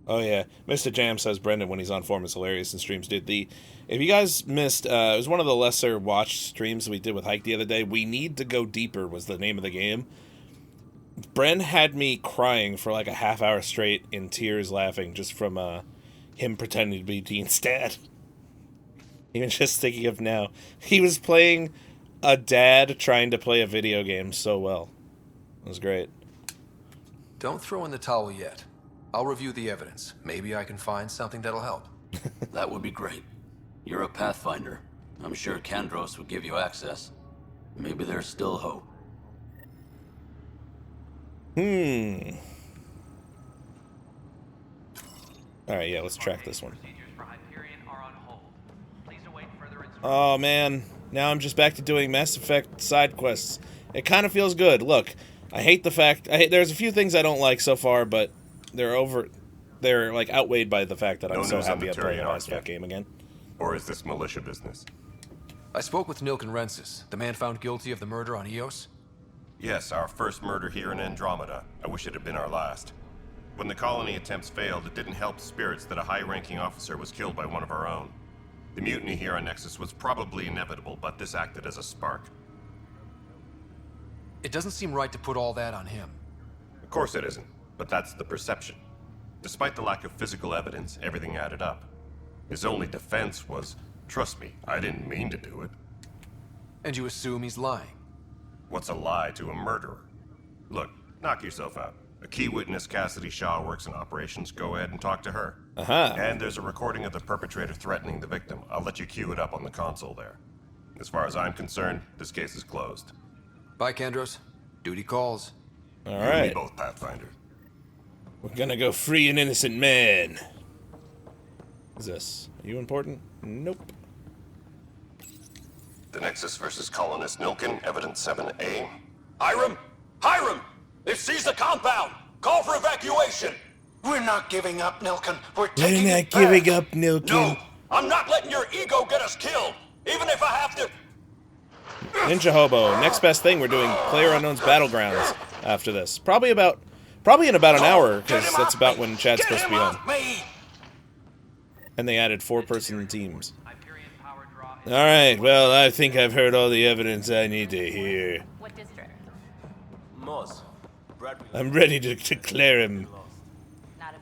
Oh yeah, Mr. Jam says Brendan when he's on form is hilarious in streams. Dude, if you guys missed, it was one of the lesser watched streams we did with Hike the other day. We Need to Go Deeper was the name of the game. Bren had me crying for like a half hour straight in tears laughing just from him pretending to be Dean's dad. Even just thinking of now. He was playing a dad trying to play a video game so well. It was great. Don't throw in the towel yet. I'll review the evidence. Maybe I can find something that'll help. That would be great. You're a Pathfinder. I'm sure Kandros would give you access. Maybe there's still hope. Alright, yeah, let's track this one. Oh man, now I'm just back to doing Mass Effect side quests. It kind of feels good. Look, I hate the fact... there's a few things I don't like so far, but they're like outweighed by the fact that I'm so happy I'm playing a Mass Effect game again. Or is this militia business? I spoke with Nilk and Rensis, the man found guilty of the murder on Eos. Yes, our first murder here in Andromeda. I wish it had been our last. When the colony attempts failed, it didn't help spirits that a high-ranking officer was killed by one of our own. The mutiny here on Nexus was probably inevitable, but this acted as a spark. It doesn't seem right to put all that on him. Of course it isn't, but that's the perception. Despite the lack of physical evidence, everything added up. His only defense was, trust me, I didn't mean to do it. And you assume he's lying? What's a lie to a murderer? Look, knock yourself out. A key witness, Cassidy Shaw, works in operations. Go ahead and talk to her. And there's a recording of the perpetrator threatening the victim. I'll let you cue it up on the console there. As far as I'm concerned, this case is closed. Bye, Kandros. Duty calls. All right. Both, Pathfinder. We're gonna go free an innocent man. What's this? Are you important? Nope. The Nexus versus colonist Nilkin, evidence 7A. Hiram! Hiram! They've seized the compound! Call for evacuation! We're not giving up, Nilkin. We're taking it back. We're not giving up, Nilkin. No! I'm not letting your ego get us killed! Even if I have to... Ninja Hobo. Next best thing, we're doing PlayerUnknown's Battlegrounds after this. Probably in about an hour, because that's about when Chad's supposed to be on. And they added 4-person teams. Alright, well, I think I've heard all the evidence I need to hear. What district? Moss. I'm ready to declare him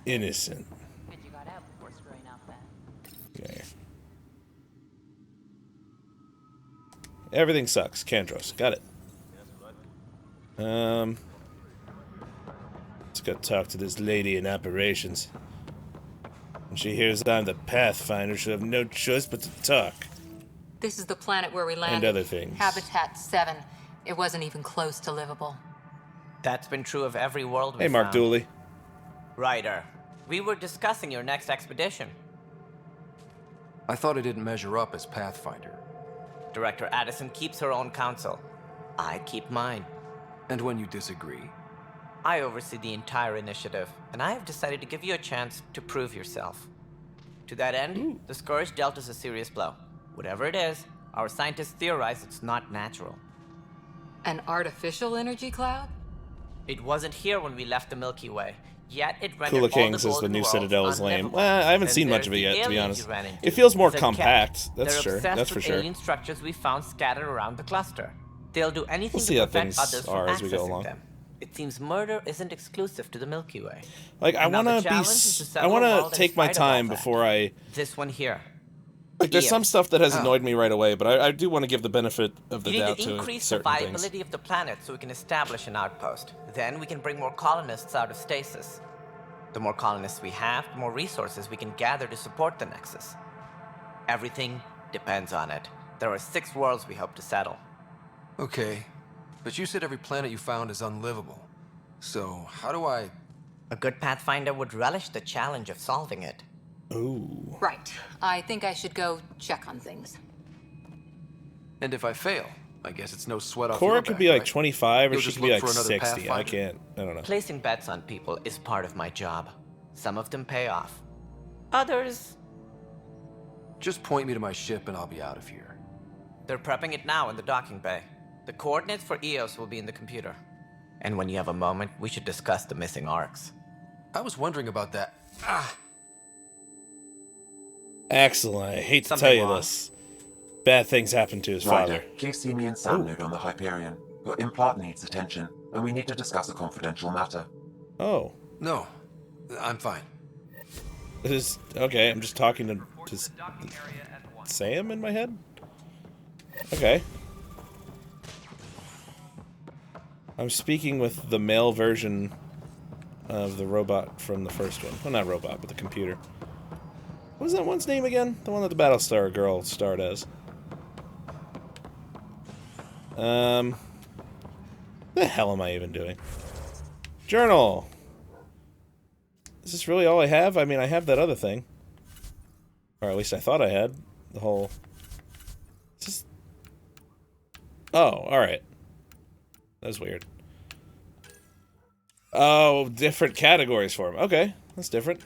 innocent. Good you got out before screwing up then. Okay. Everything sucks. Kandros. Got it. Let's go talk to this lady in operations. When she hears I'm the Pathfinder, she'll have no choice but to talk. This is the planet where we landed. And other things. Habitat 7. It wasn't even close to livable. That's been true of every world we Hey, Mark found. Dooley. Ryder, we were discussing your next expedition. I thought I didn't measure up as Pathfinder. Director Addison keeps her own counsel. I keep mine. And when you disagree? I oversee the entire initiative, and I have decided to give you a chance to prove yourself. To that end, the Scourge dealt us a serious blow. Whatever it is, our scientists theorize it's not natural. An artificial energy cloud? It wasn't here when we left the Milky Way. Yet it rendered Kula all Kings the is the golden new worlds Citadel is lame. unlivable. Well, I haven't Then seen much there's of it the yet, to be aliens honest. you ran into. It feels more The compact. They're That's sure. obsessed That's for with sure. alien structures we found scattered around the cluster. They'll do anything We'll see to how prevent things others from are as we go accessing along. them. It seems murder isn't exclusive to the Milky Way. Like, I And now want the to be. challenge is to I settle a want world to in take my spite of all time that. before I. This one here. Like, there's some Eos. stuff that has annoyed me right away, but I do want to give the benefit of the You need doubt to to increase the certain things. viability of the planet so we can establish an outpost. Then we can bring more colonists out of stasis. The more colonists we have, the more resources we can gather to support the Nexus. Everything depends on it. There are 6 worlds we hope to settle. Okay, but you said every planet you found is unlivable. So, how do I... A good Pathfinder would relish the challenge of solving it. Ooh. Right. I think I should go check on things. And if I fail, I guess it's no sweat off Cora your could back, be like right? 25, or You'll she just could be look like for another 60. I Pathfinder? don't know. Placing bets on people is part of my job. Some of them pay off. Others... Just point me to my ship and I'll be out of here. They're prepping it now in the docking bay. The coordinates for Eos will be in the computer. And when you have a moment, we should discuss the missing arcs. I was wondering about that. Excellent. I hate to Something tell you wrong. this. Bad things happen to his father. Ryder, please see me and Sam Node on the Hyperion. Your implant needs attention, and we need to discuss a confidential matter. Oh. No, I'm fine. This is okay. I'm just talking to Sam in my head. Okay. I'm speaking with the male version of the robot from the first one. Well, not robot, but the computer. What was that one's name again? The one that the Battlestar girl starred as. The hell am I even doing? Journal. Is this really all I have? I mean, I have that other thing. Or at least I thought I had. The whole... Is this... Oh, alright. That was weird. Oh, different categories for him. Okay, that's different.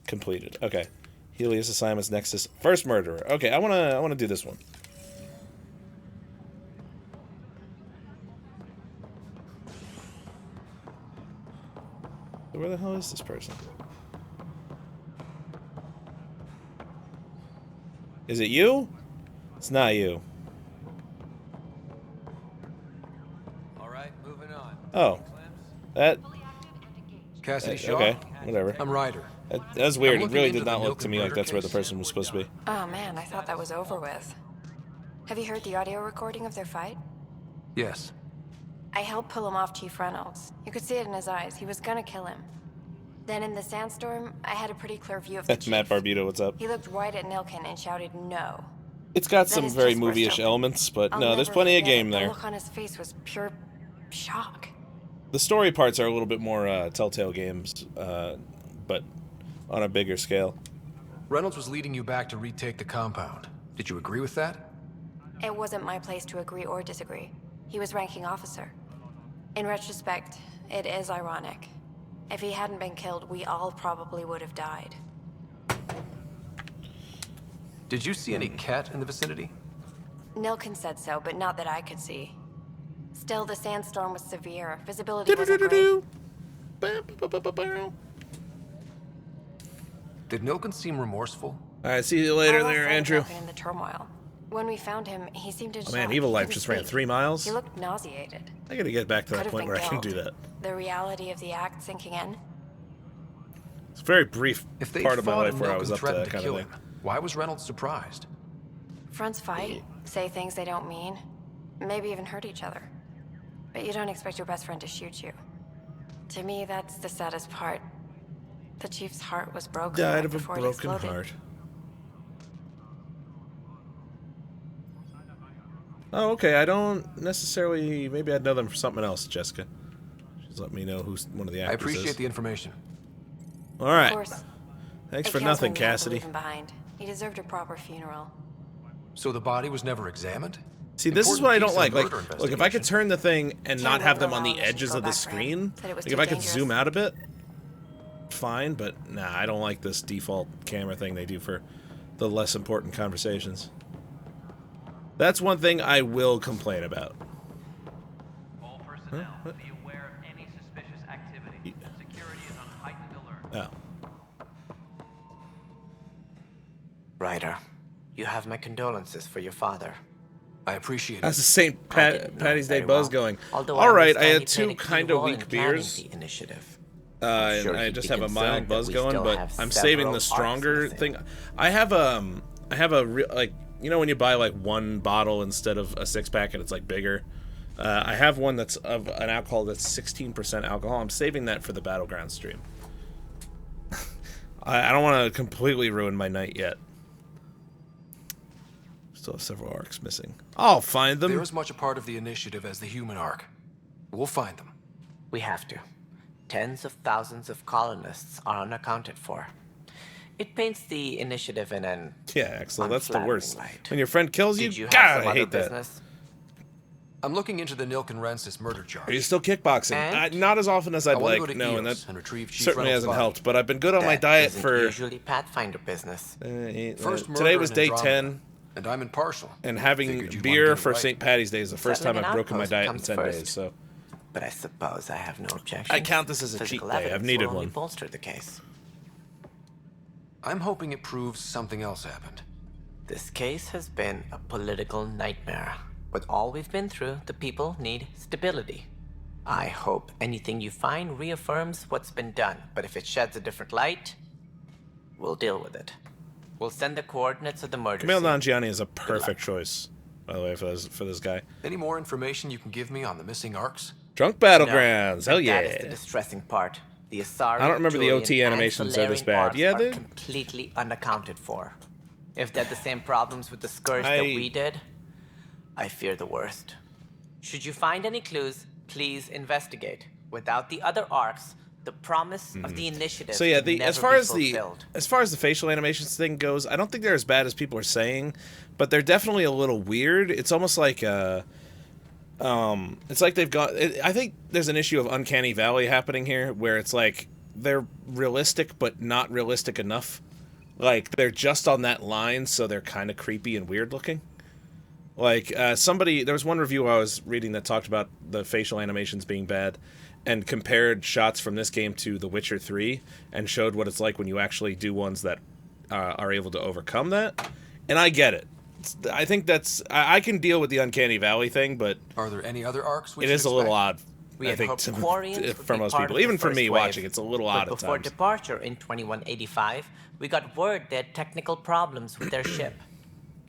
Completed. Okay. Helios assignments Nexus. First murderer. Okay, I wanna do this one. So where the hell is this person? Is it you? It's not you. Alright, moving on. Oh. That... Cassidy Shaw? Okay, whatever. I'm Ryder. That's weird. I'm It looking really into did the not look milk to and me like murder that's where the case. person was supposed to be. Oh man, I thought that was over with. Have you heard the audio recording of their fight? Yes. I helped pull him off Chief Reynolds. You could see it in his eyes. He was gonna kill him. Then in the sandstorm, I had a pretty clear view of the chief. Matt Barbuto, what's up? He looked right at Nilkin and shouted no. It's got Then some his very chest burst movie-ish open. elements, but I'll no, there's never plenty of forget it. game there. The look on his face was pure shock. The story parts are a little bit more Telltale games, but on a bigger scale. Reynolds was leading you back to retake the compound. Did you agree with that? It wasn't my place to agree or disagree. He was ranking officer. In retrospect, it is ironic. If he hadn't been killed, we all probably would have died. Did you see any cat in the vicinity? Nilkin said so, but not that I could see. Still, the sandstorm was severe. Visibility wasn't great. Did Nilkin seem remorseful? Alright, see you later I lost there, sight of Andrew. Nilkin in the turmoil. When we found him, he seemed in Oh man, shock. Evil He Life couldn't just ran speak. 3 miles. He looked nauseated. I gotta get back to that Could have point been where I can guilt. do that. The reality of the act sinking in. It's a very brief If they part of my fought life and where I Nilkin was up to threatened that to kind kill of thing. him, why was Reynolds surprised? Fronts fight, say things they don't mean, maybe even hurt each other. But you don't expect your best friend to shoot you. To me, that's the saddest part. The chief's heart was broken Died right of a before it broken exploded. heart. Oh, okay. I don't necessarily... Maybe I'd know them for something else, Jessica. She's let me know who's one of the I actors appreciate is. the information. All right. Of course. Thanks It for kills nothing, when you have to Cassidy. leave him behind. He deserved a proper funeral. So the body was never examined? See, this is Important what I piece don't of like. Like, murder look, if I could turn the thing and Can't not have them allow on the this to edges go of the back for him. screen, Said it was like too if I could dangerous. zoom out a bit, fine. But nah, I don't like this default camera thing they do for the less important conversations. That's one thing I will complain about. All personnel, be aware of any suspicious activity. Security is on heightened alert. Oh. Ryder, you have my condolences for your father. I appreciate it. How's the St. Patty's Day buzz going? Although All right, I understand had he two played a key kind of role in weak planning beers. the initiative. And Sure, I he'd just be have a mild concerned that buzz we going, still but have I'm saving several the stronger arcs thing. I have a real, like, you know when you buy like one bottle instead of a 6-pack and it's like bigger? I have one that's of an alcohol that's 16% alcohol. I'm saving that for the Battleground stream. I don't want to completely ruin my night yet. Still have several arcs missing. I'll find them. They're as much a part of the initiative as the human arc. We'll find them. We have to. Tens of thousands of colonists are unaccounted for. It paints the initiative in an Axel, that's the worst. light. When your friend kills you, Did you God, have some I other hate that. business? I'm looking into the Nilken Rensis murder charge. Are you still kickboxing? Not as often as I'd like. No, and that certainly hasn't helped. But I've been good on my diet for. Usually Pathfinder business. Today was day 10. And I'm impartial. And having beer for St. Patty's Day is the first time I've broken my diet in 10 days. So. But I suppose I have no objection. I count this as a cheat day. I've needed one. Bolster the case. I'm hoping it proves something else happened. This case has been a political nightmare. With all we've been through, the people need stability. I hope anything you find reaffirms what's been done, but if it sheds a different light, we'll deal with it. We'll send the coordinates of the murder Camille scene. Nanjiani is a perfect choice, by the way, for this guy. Any more information you can give me on the missing arcs? Drunk Battlegrounds, hell yeah. That is the distressing part. The Asari, I don't remember the Julian, OT animations and are this Solarian bad. arcs Yeah, are they completely unaccounted for. If they had the same problems with the Scourge that we did, I fear the worst. Should you find any clues, please investigate. Without the other arcs, the promise of the initiative So yeah, can as never far be as the facial animations thing goes, I don't think they're as bad as people are saying, but they're definitely a little weird. It's almost like it's like they've got. I think there's an issue of Uncanny Valley happening here, where it's like they're realistic but not realistic enough. Like they're just on that line, so they're kind of creepy and weird looking. Like there was one review I was reading that talked about the facial animations being bad, and compared shots from this game to The Witcher 3, and showed what it's like when you actually do ones that are able to overcome that. And I get it. I think I can deal with the Uncanny Valley thing, but are there any other arcs? It is a little odd. We I think for most people, even for me watching, it's a little odd at times. Before departure in 2185, we got word they had technical problems with their ship.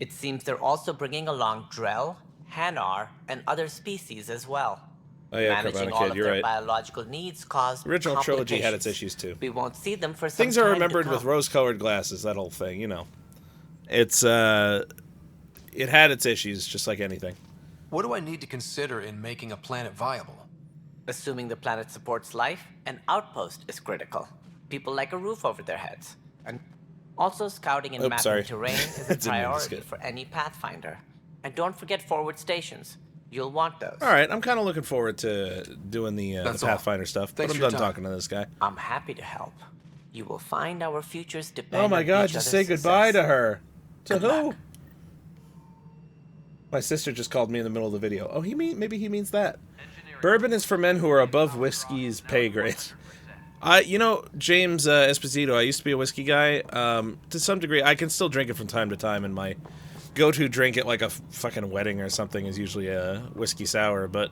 It seems they're also bringing along Drell, Hanar, and other species as well. Oh yeah, Managing all of their biological needs caused original trilogy had its issues too. We won't see them for some things are time remembered to with come. rose-colored glasses. That whole thing, you know. It's it had its issues, just like anything. What do I need to consider in making a planet viable? Assuming the planet supports life, an outpost is critical. People like a roof over their heads. And also scouting and mapping terrain is a priority for any Pathfinder. And don't forget forward stations. You'll want those. All right, I'm kind of looking forward to doing the Pathfinder stuff, but I'm done talking to this guy. I'm happy to help. You will find our futures depend Oh my on God, each just other's say goodbye success. to her. To Good who? luck. My sister just called me in the middle of the video. Oh, maybe he means that. Bourbon is for men who are above whiskey's pay grade. You know, James Esposito, I used to be a whiskey guy. To some degree, I can still drink it from time to time, and my go-to drink at like a fucking wedding or something is usually a whiskey sour, but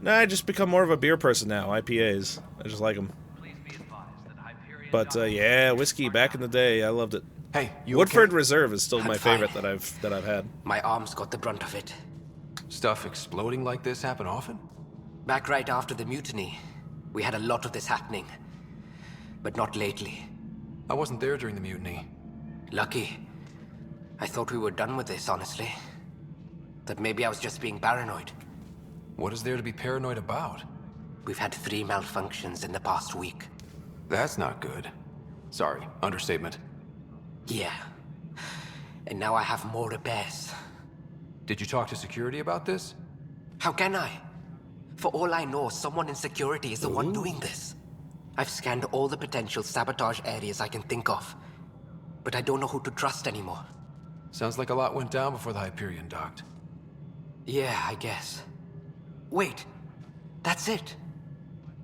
nah, I just become more of a beer person now. IPAs. I just like them. But yeah, whiskey back in the day, I loved it. Hey, you Woodford okay? Reserve is still my fine. favorite that I've had. My arms got the brunt of it. Stuff exploding like this happen often? Back right after the mutiny, we had a lot of this happening. But not lately. I wasn't there during the mutiny. Lucky. I thought we were done with this, honestly. That maybe I was just being paranoid. What is there to be paranoid about? We've had 3 malfunctions in the past week. That's not good. Sorry, understatement. Yeah. And now I have more repairs. Did you talk to security about this? How can I? For all I know, someone in security is the one doing this. I've scanned all the potential sabotage areas I can think of. But I don't know who to trust anymore. Sounds like a lot went down before the Hyperion docked. Yeah, I guess. Wait, that's it.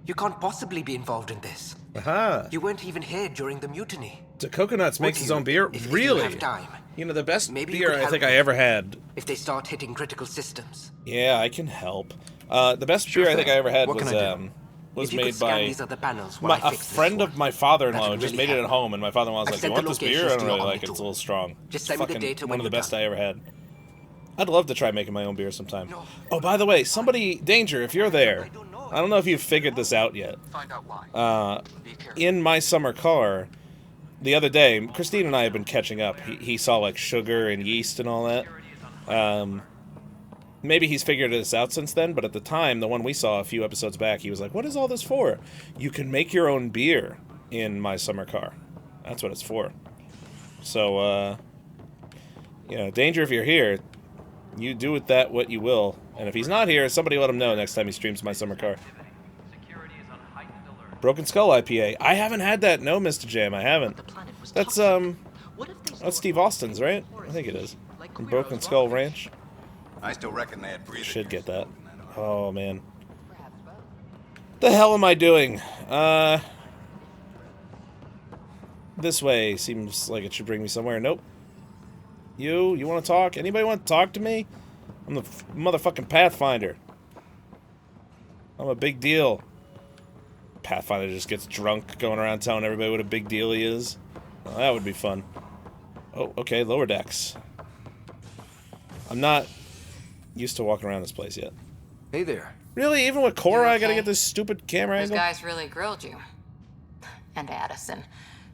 You can't possibly be involved in this. Aha. You weren't even here during the mutiny. The Coconuts makes his own beer? If Really? you have time, you know, the best maybe beer I think I ever had. If they start hitting critical systems. Yeah, I can help. The best beer I think I ever had was made by a friend of my father-in-law. Just made it at home, and my father-in-law was like, "You want this beer? I don't really like it. It's a little strong." Just send me the data when one of the best I ever had. I'd love to try making my own beer sometime. Oh, by the way, somebody, Danger, if you're there, I don't know if you've figured this out yet. In my summer car, the other day, Christine and I have been catching up. He saw like sugar and yeast and all that. Maybe he's figured this out since then, but at the time, the one we saw a few episodes back, he was like, "What is all this for?" You can make your own beer in my summer car. That's what it's for. So, Danger, if you're here, you do with that what you will. And if he's not here, somebody let him know next time he streams my summer car. Broken Skull IPA. I haven't had that. No, Mr. Jam, I haven't. That's Steve Austin's, right? I think it is. From Broken Skull Ranch. I still reckon they had breathing. Should get that. Oh, man. The hell am I doing? This way seems like it should bring me somewhere. Nope. You want to talk? Anybody want to talk to me? I'm the motherfucking Pathfinder. I'm a big deal. Pathfinder just gets drunk going around telling everybody what a big deal he is. Well, that would be fun. Oh, okay, lower decks. I'm not used to walking around this place yet. Hey there. Really? Even with Cora, I gotta get this stupid camera Those angle? guys really grilled you. And Addison.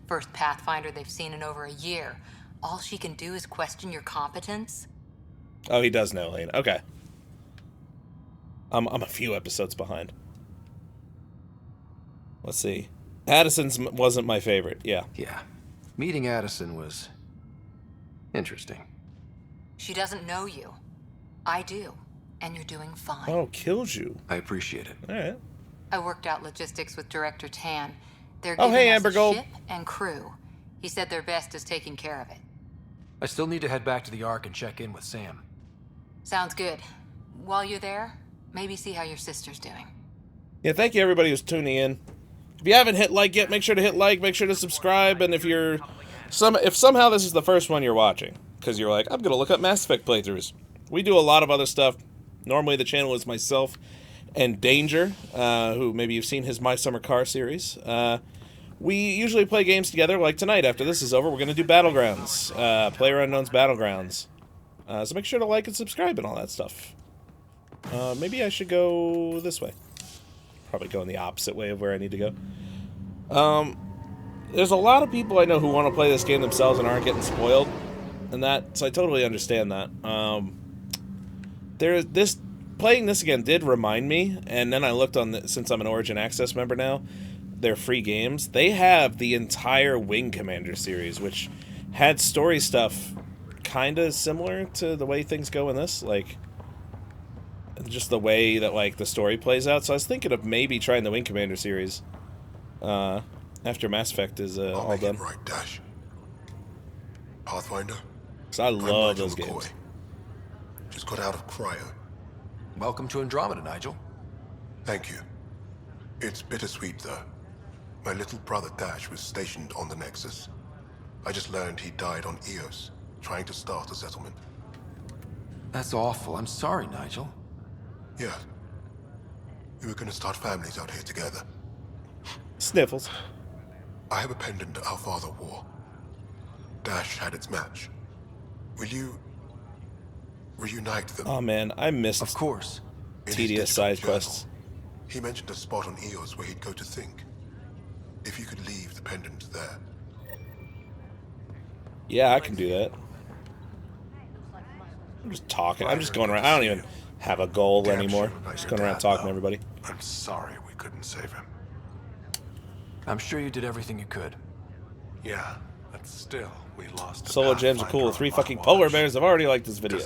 First Pathfinder they've seen in over a year. All she can do is question your competence? Oh, he does know, Lane. Okay. I'm a few episodes behind. Let's see. Addison's wasn't my favorite. Yeah. Yeah. Meeting Addison was interesting. She doesn't know you. I do. And you're doing fine. Oh, killed you. I appreciate it. All right. I worked out logistics with Director Tan. They're Oh, giving hey, us Amber a Gold. ship and crew. He said their best is taking care of it. I still need to head back to the Ark and check in with Sam. Sounds good. While you're there, maybe see how your sister's doing. Yeah, thank you everybody who's tuning in. If you haven't hit like yet, make sure to hit like, make sure to subscribe, and if somehow this is the first one you're watching, because you're like, I'm gonna look up Mass Effect playthroughs. We do a lot of other stuff. Normally the channel is myself and Danger, who maybe you've seen his My Summer Car series. We usually play games together, like tonight. After this is over, we're going to do Battlegrounds. PlayerUnknown's Battlegrounds. So make sure to like and subscribe and all that stuff. Maybe I should go this way. Probably going the opposite way of where I need to go. There's a lot of people I know who want to play this game themselves and aren't getting spoiled. So I totally understand that. Playing this again did remind me, and then I looked on since I'm an Origin Access member now, their free games, they have the entire Wing Commander series, which had story stuff kind of similar to the way things go in this, like just the way that like the story plays out. So I was thinking of maybe trying the Wing Commander series after Mass Effect is all done. Right, Dash. Pathfinder. So I love those McCoy. games. Just got out of cryo. Welcome to Andromeda, Nigel. Thank you. It's bittersweet, though. My little brother Dash was stationed on the Nexus. I just learned he died on Eos, trying to start a settlement. That's awful. I'm sorry, Nigel. Yeah. We were gonna start families out here together. Sniffles. I have a pendant our father wore. Dash had its match. Will you reunite them? Oh man, I missed Of course. tedious side quests. He mentioned a spot on Eos where he'd go to think. If you could leave the pendant there. Yeah, I can do that. I'm just talking. I'm just going around. I don't even have a goal anymore. Just going around talking to everybody. I'm sorry we couldn't save him. I'm sure you did everything you could. Yeah, but still, we lost. Solo gems are cool. 3 fucking polar bears have already liked this video.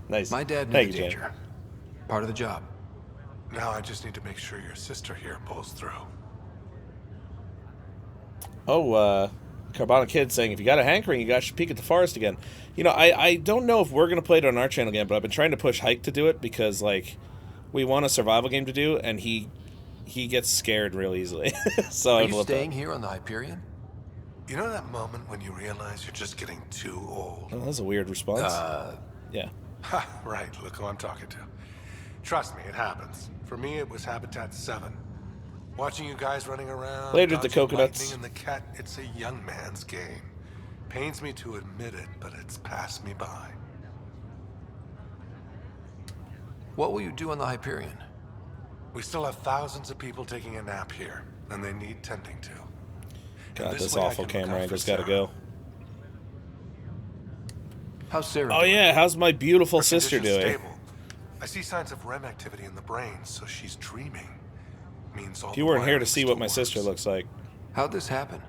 Nice. My dad knew Thank the you, danger. Jam. Part of the job. Now I just need to make sure your sister here pulls through. Oh, Carbonic Kid saying, if you got a hankering, you guys should peek at the forest again. You know, I don't know if we're going to play it on our channel again, but I've been trying to push Hike to do it because, like, we want a survival game to do, and he gets scared real easily. So Are you staying here on the Hyperion? You know that moment when you realize you're just getting too old? Oh, that's a weird response. Yeah. Ha, right, look who I'm talking to. Trust me, it happens. For me, it was Habitat 7. Watching you guys running around, Later at the dodging coconuts. lightning and the cat, it's a young man's game. Pains me to admit it, but it's passed me by. What will you do on the Hyperion? We still have thousands of people taking a nap here, and they need tending to. God, this way I awful can look camera out angle's for got to go. How's Sarah Oh doing? yeah, how's my beautiful Her sister condition's doing? stable. I see signs of REM activity in the brain, so she's dreaming. Means all If you the weren't here to wiring see still what my works. sister looks like. How'd this happen?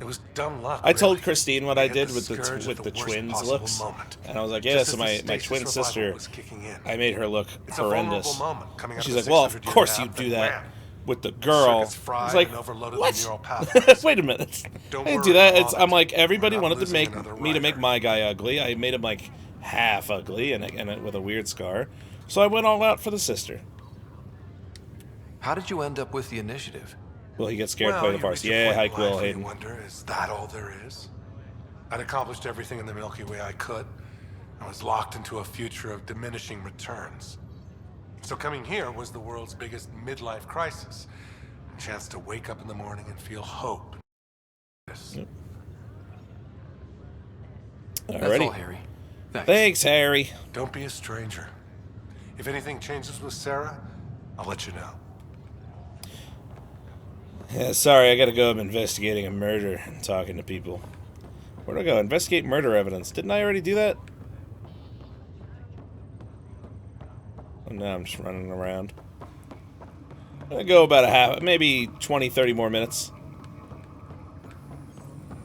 It was dumb luck. I told really. Christine what We I hit did the with scourge the at worst twins possible looks, moment. and I was like, yeah, Just so as my the stasis twin revival sister, was kicking in. I made her look It's a vulnerable horrendous. moment coming And out she's of like, a well, of 600-year course nap, you'd do then that wham. with the girl. Circuits fried It's like, and overloaded the what? neural pathways. Wait a minute. Don't I didn't do worry, that. I'll I'm like, everybody We're not wanted to losing make another me to make rider. my guy ugly. I made him like half ugly and with a weird scar. So I went all out for the sister. How did you end up with the initiative? Will he get scared Well, playing the you farce? reach a Yeah, point in Hike life will, where you Hayden. wonder, is that all there is? I'd accomplished everything in the Milky Way I could. I was locked into a future of diminishing returns. So coming here was the world's biggest midlife crisis. A chance to wake up in the morning and feel hope. That's Alrighty. all, Harry. Thanks, Harry. Don't be a stranger. If anything changes with Sarah, I'll let you know. Yeah, sorry, I gotta go. I'm investigating a murder and talking to people. Where'd I go? Investigate murder evidence. Didn't I already do that? Oh, no, I'm just running around. I'm gonna go about maybe 20, 30 more minutes.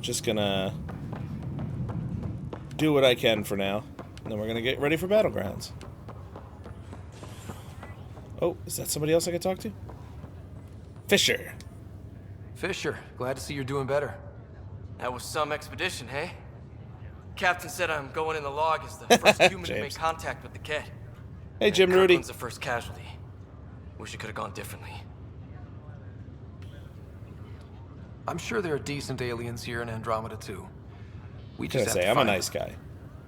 Just gonna do what I can for now. And then we're gonna get ready for Battlegrounds. Oh, is that somebody else I can talk to? Fisher. Fisher, glad to see you're doing better. That was some expedition, hey? Captain said I'm going in the log as the first human to make James. contact with the Kett. Hey, Jim Rudy. Kirkland's the first casualty. Wish it could have gone differently. I'm sure there are decent aliens here in Andromeda too. We Can I just have say to I'm a find nice them. guy.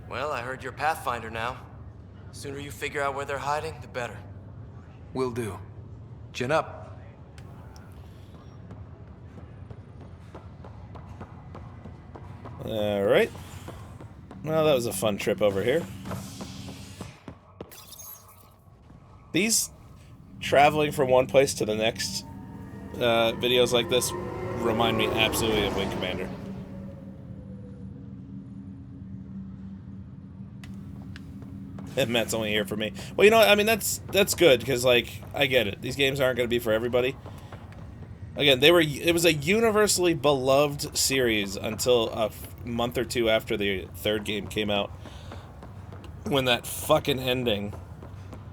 Well, I heard you're Pathfinder now. Sooner you figure out where they're hiding, the better. Will do. Chin up. Alright. Well, that was a fun trip over here. These traveling from one place to the next videos like this remind me absolutely of Wing Commander. And Matt's only here for me. Well, you know what? I mean, that's good, because, like, I get it. These games aren't going to be for everybody. Again, it was a universally beloved series until a month or two after the third game came out, when that fucking ending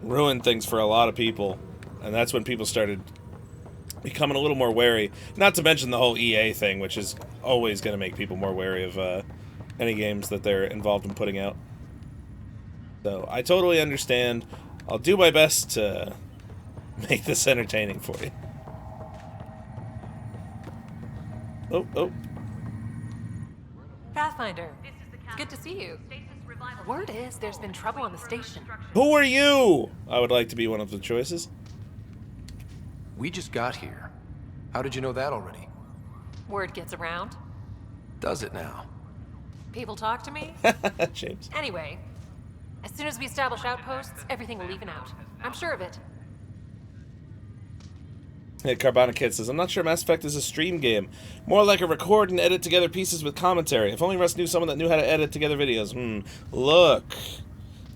ruined things for a lot of people, and that's when people started becoming a little more wary. Not to mention the whole EA thing, which is always going to make people more wary of any games that they're involved in putting out. So I totally understand. I'll do my best to make this entertaining for you. Oh. Pathfinder, it's good to see you. Word is there's been trouble on the station. Who are you? I would like to be one of the choices. We just got here. How did you know that already? Word gets around. Does it now? People talk to me. James. Anyway, as soon as we establish outposts, everything will even out. I'm sure of it. Hey, Carbonic Kid says, I'm not sure Mass Effect is a stream game. More like a record and edit together pieces with commentary. If only Russ knew someone that knew how to edit together videos. Look,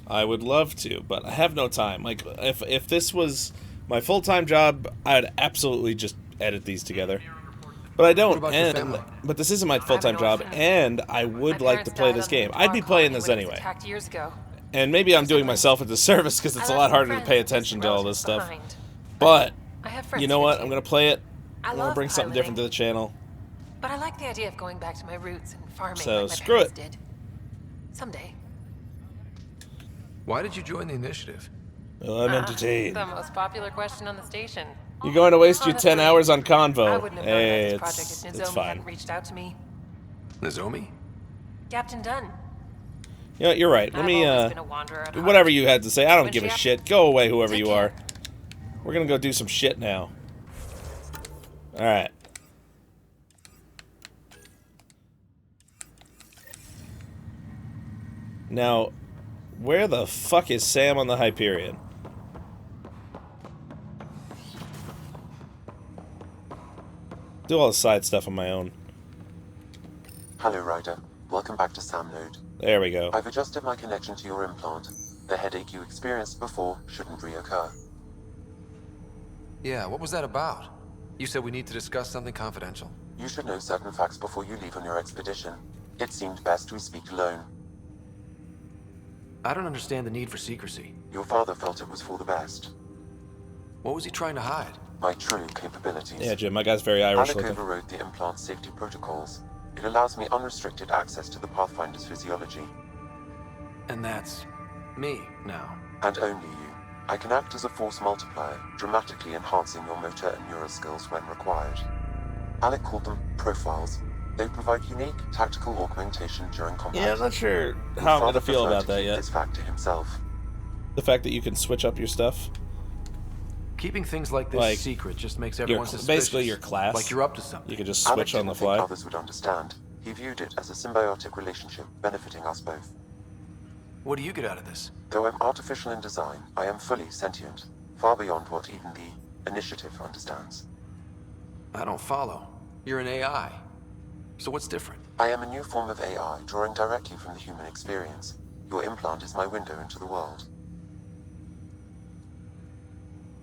I would love to, but I have no time. Like, if this was my full-time job, I'd absolutely just edit these together. But I don't, but this isn't my full-time job, and I would like to play this game. I'd be playing this anyway. Attacked years ago. And maybe I'm doing myself a disservice because it's a lot harder to pay attention to all this stuff. But you know what? I'm going to play it. I want to bring something different to the channel. But I like the idea of going back to my roots and farming So, like my screw parents it. did. Someday. Why did you join the initiative? Well, I'm entertained. The most popular question on the station. You're going to waste your 10 Honestly, hours on I convo. wouldn't have known about Hey, this project if it's Nozomi fine. hadn't reached out to me. Nozomi? Captain Dunn. You know what, you're right. Let me, I've always been a wanderer at heart. whatever you had to say, I don't When give a she- shit. Go away, whoever you are. We're gonna go do some shit now. Alright. Now, where the fuck is Sam on the Hyperion? Do all the side stuff on my own. Hello, Ryder. Welcome back to Sam Node. There we go. I've adjusted my connection to your implant. The headache you experienced before shouldn't reoccur. Yeah, what was that about? You said we need to discuss something confidential. You should know certain facts before you leave on your expedition. It seemed best we speak alone. I don't understand the need for secrecy. Your father felt it was for the best. What was he trying to hide? My true capabilities. Yeah, Jim, my guy's very Irish Alec looking. overrode the implant's safety protocols. It allows me unrestricted access to the Pathfinder's physiology. And that's me now. And only you. I can act as a force multiplier, dramatically enhancing your motor and neural skills when required. Alec called them profiles. They provide unique tactical augmentation during combat. Yeah, I'm not sure Your how I'm father gonna feel preferred about to that keep yet. this fact to himself. The fact that you can switch up your stuff. Keeping things like this secret just makes everyone suspicious. Basically your class. Like you're up to something. You can just Alec switch on the didn't think fly. others would understand. He viewed it as a symbiotic relationship, benefiting us both. What do you get out of this? Though I'm artificial in design, I am fully sentient, far beyond what even the Initiative understands. I don't follow. You're an AI. So what's different? I am a new form of AI, drawing directly from the human experience. Your implant is my window into the world.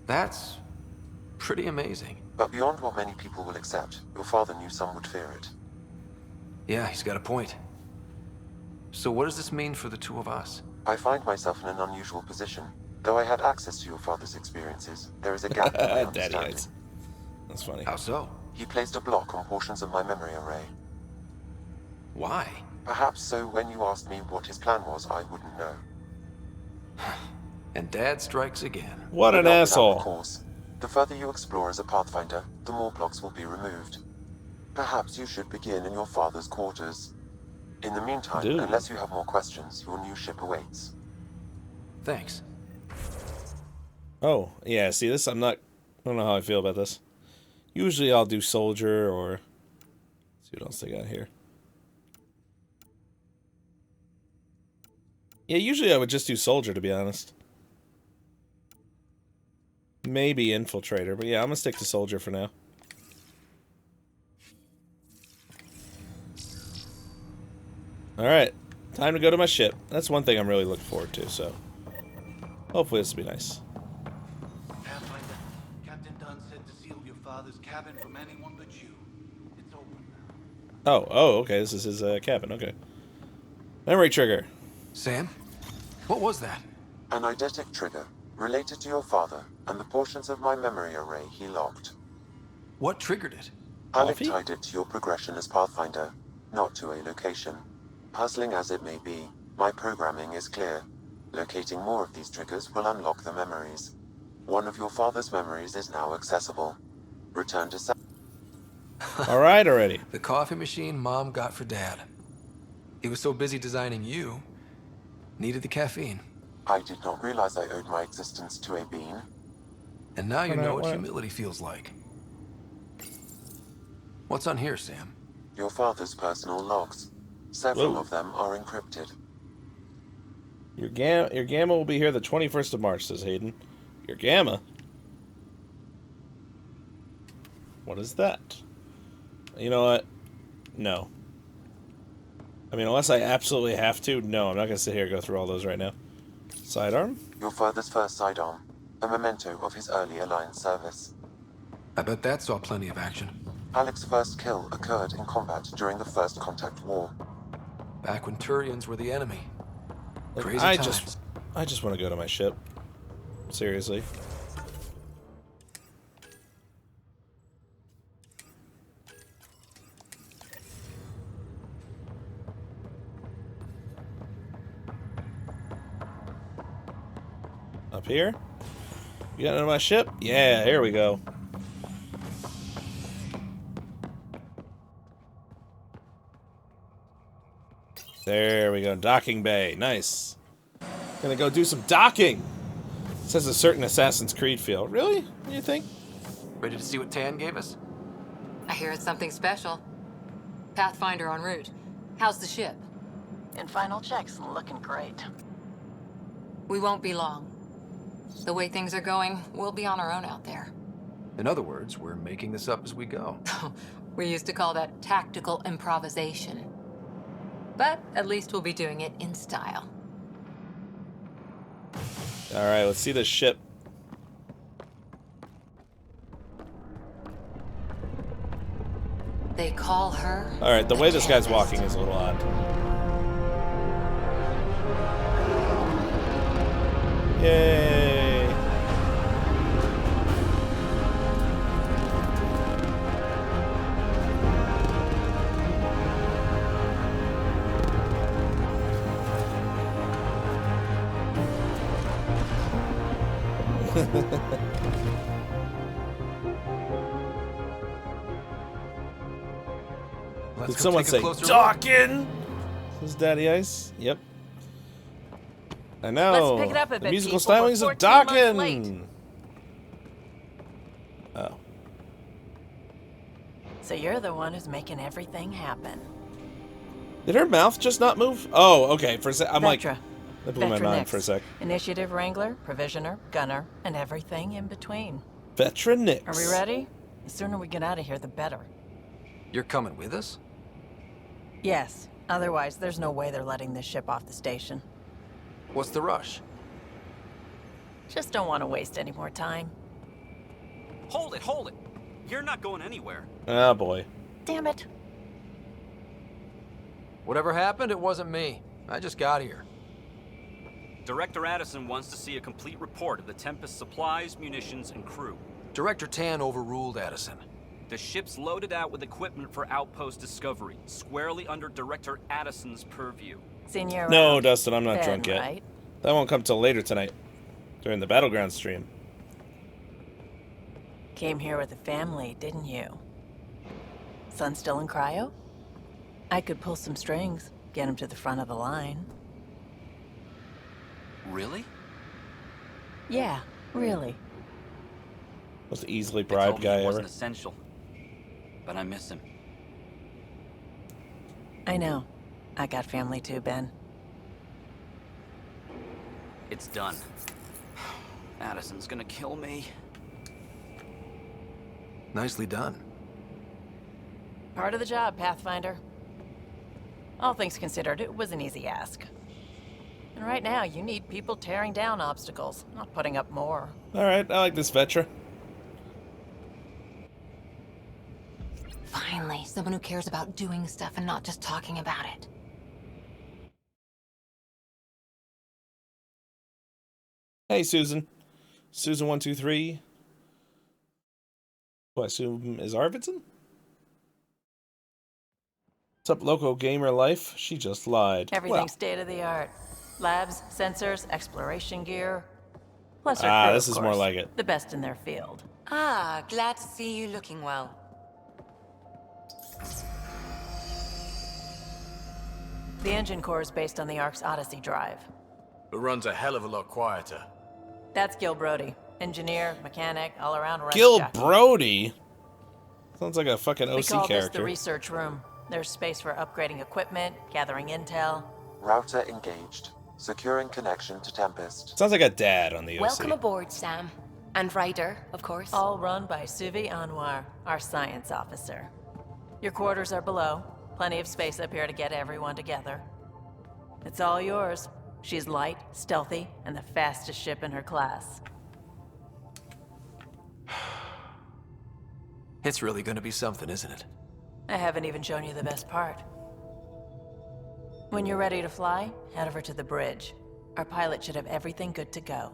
That's pretty amazing. But beyond what many people will accept, your father knew some would fear it. Yeah, he's got a point. So what does this mean for the two of us? I find myself in an unusual position. Though I had access to your father's experiences, there is a gap in my understanding. That's funny. How so? He placed a block on portions of my memory array. Why? Perhaps so when you asked me what his plan was, I wouldn't know. And Dad strikes again. What an asshole. Of course. The further you explore as a Pathfinder, the more blocks will be removed. Perhaps you should begin in your father's quarters. In the meantime, unless you have more questions, your new ship awaits. Thanks. Oh, yeah, see this? I don't know how I feel about this. Usually I'll do soldier or... Let's see what else they got here. Yeah, usually I would just do soldier, to be honest. Maybe infiltrator, but yeah, I'm gonna stick to soldier for now. Alright, time to go to my ship. That's one thing I'm really looking forward to, so... Hopefully this will be nice. Pathfinder, Captain Dunn said to seal your father's cabin from anyone but you. It's open now. Oh, okay, this is his cabin, okay. Memory trigger. Sam? What was that? An eidetic trigger, related to your father, and the portions of my memory array he locked. What triggered it? Alec tied it to your progression as Pathfinder, not to a location. Puzzling as it may be, my programming is clear. Locating more of these triggers will unlock the memories. One of your father's memories is now accessible. Return to Sam. Alright already. The coffee machine Mom got for Dad. He was so busy designing you, needed the caffeine. I did not realize I owed my existence to a bean. And now you know what humility feels like. What's on here, Sam? Your father's personal logs. Several of them are encrypted. Your gamma will be here the 21st of March, says Hayden. Your gamma? What is that? You know what? No. I mean, unless I absolutely have to, no, I'm not going to sit here and go through all those right now. Sidearm? Your father's first sidearm. A memento of his early Alliance service. I bet that saw plenty of action. Alec's first kill occurred in combat during the First Contact War. Back when Turians were the enemy. Crazy I times. just want to go to my ship. Seriously. Up here? You got into my ship? Yeah, here we go. There we go. Docking bay. Nice. Gonna go do some docking. It says a certain Assassin's Creed feel. Really? What do you think? Ready to see what Tan gave us? I hear it's something special. Pathfinder en route. How's the ship? In final checks, looking great. We won't be long. The way things are going, we'll be on our own out there. In other words, we're making this up as we go. We used to call that tactical improvisation. But at least we'll be doing it in style. Alright, let's see this ship. They call her... Alright, the way this guy's walking is a little odd. Yay! Did someone say docking? This is Daddy Ice. Yep. I know. Let's pick it up a the bit, musical people. stylings We're of 14 months late. docking. Oh. So you're the one who's making everything happen. Did her mouth just not move? Oh, okay. For a sec, I'm like, Vetra. that blew my Vetra mind Nix. for a sec. Initiative Wrangler, Provisioner, Gunner, and everything in between. Vetra Nix. Are we ready? The sooner we get out of here, the better. You're coming with us? Yes. Otherwise, there's no way they're letting this ship off the station. What's the rush? Just don't want to waste any more time. Hold it, hold it. You're not going anywhere. Oh, boy. Damn it. Whatever happened, it wasn't me. I just got here. Director Addison wants to see a complete report of the Tempest supplies, munitions, and crew. Director Tan overruled Addison. The ship's loaded out with equipment for outpost discovery, squarely under Director Addison's purview. Senior. No, Dustin, I'm not drunk yet. Right? That won't come till later tonight, during the Battleground stream. Came here with a family, didn't you? Son still in cryo? I could pull some strings, get him to the front of the line. Really? Yeah, really. Most easily They bribed told me guy he ever. wasn't essential, but I miss him. I know. I got family too, Ben. It's done. Addison's gonna kill me. Nicely done. Part of the job, Pathfinder. All things considered, it was an easy ask. And right now, you need people tearing down obstacles, not putting up more. Alright, I like this Vetra. Finally, someone who cares about doing stuff and not just talking about it. Hey, Susan. Susan123. Who I assume is Arvidsson? What's up, Loco Gamer Life? She just lied. Everything's state of the art. Labs, sensors, exploration gear. Plus our crew, this of is more course. like it. The best in their field. Ah, glad to see you looking well. The engine core is based on the Ark's Odyssey drive. It runs a hell of a lot quieter. That's Gil Brody. Engineer, mechanic, all-around wrench Gil jockey. Brody? Sounds like a fucking We OC call this the character. research room. There's space for upgrading equipment, gathering intel. Router engaged. Securing connection to Tempest. Sounds like a dad on the OC. Welcome aboard, Sam. And Ryder, of course. All run by Suvi Anwar, our science officer. Your quarters are below. Plenty of space up here to get everyone together. It's all yours. She's light, stealthy, and the fastest ship in her class. It's really gonna be something, isn't it? I haven't even shown you the best part. When you're ready to fly, head over to the bridge. Our pilot should have everything good to go.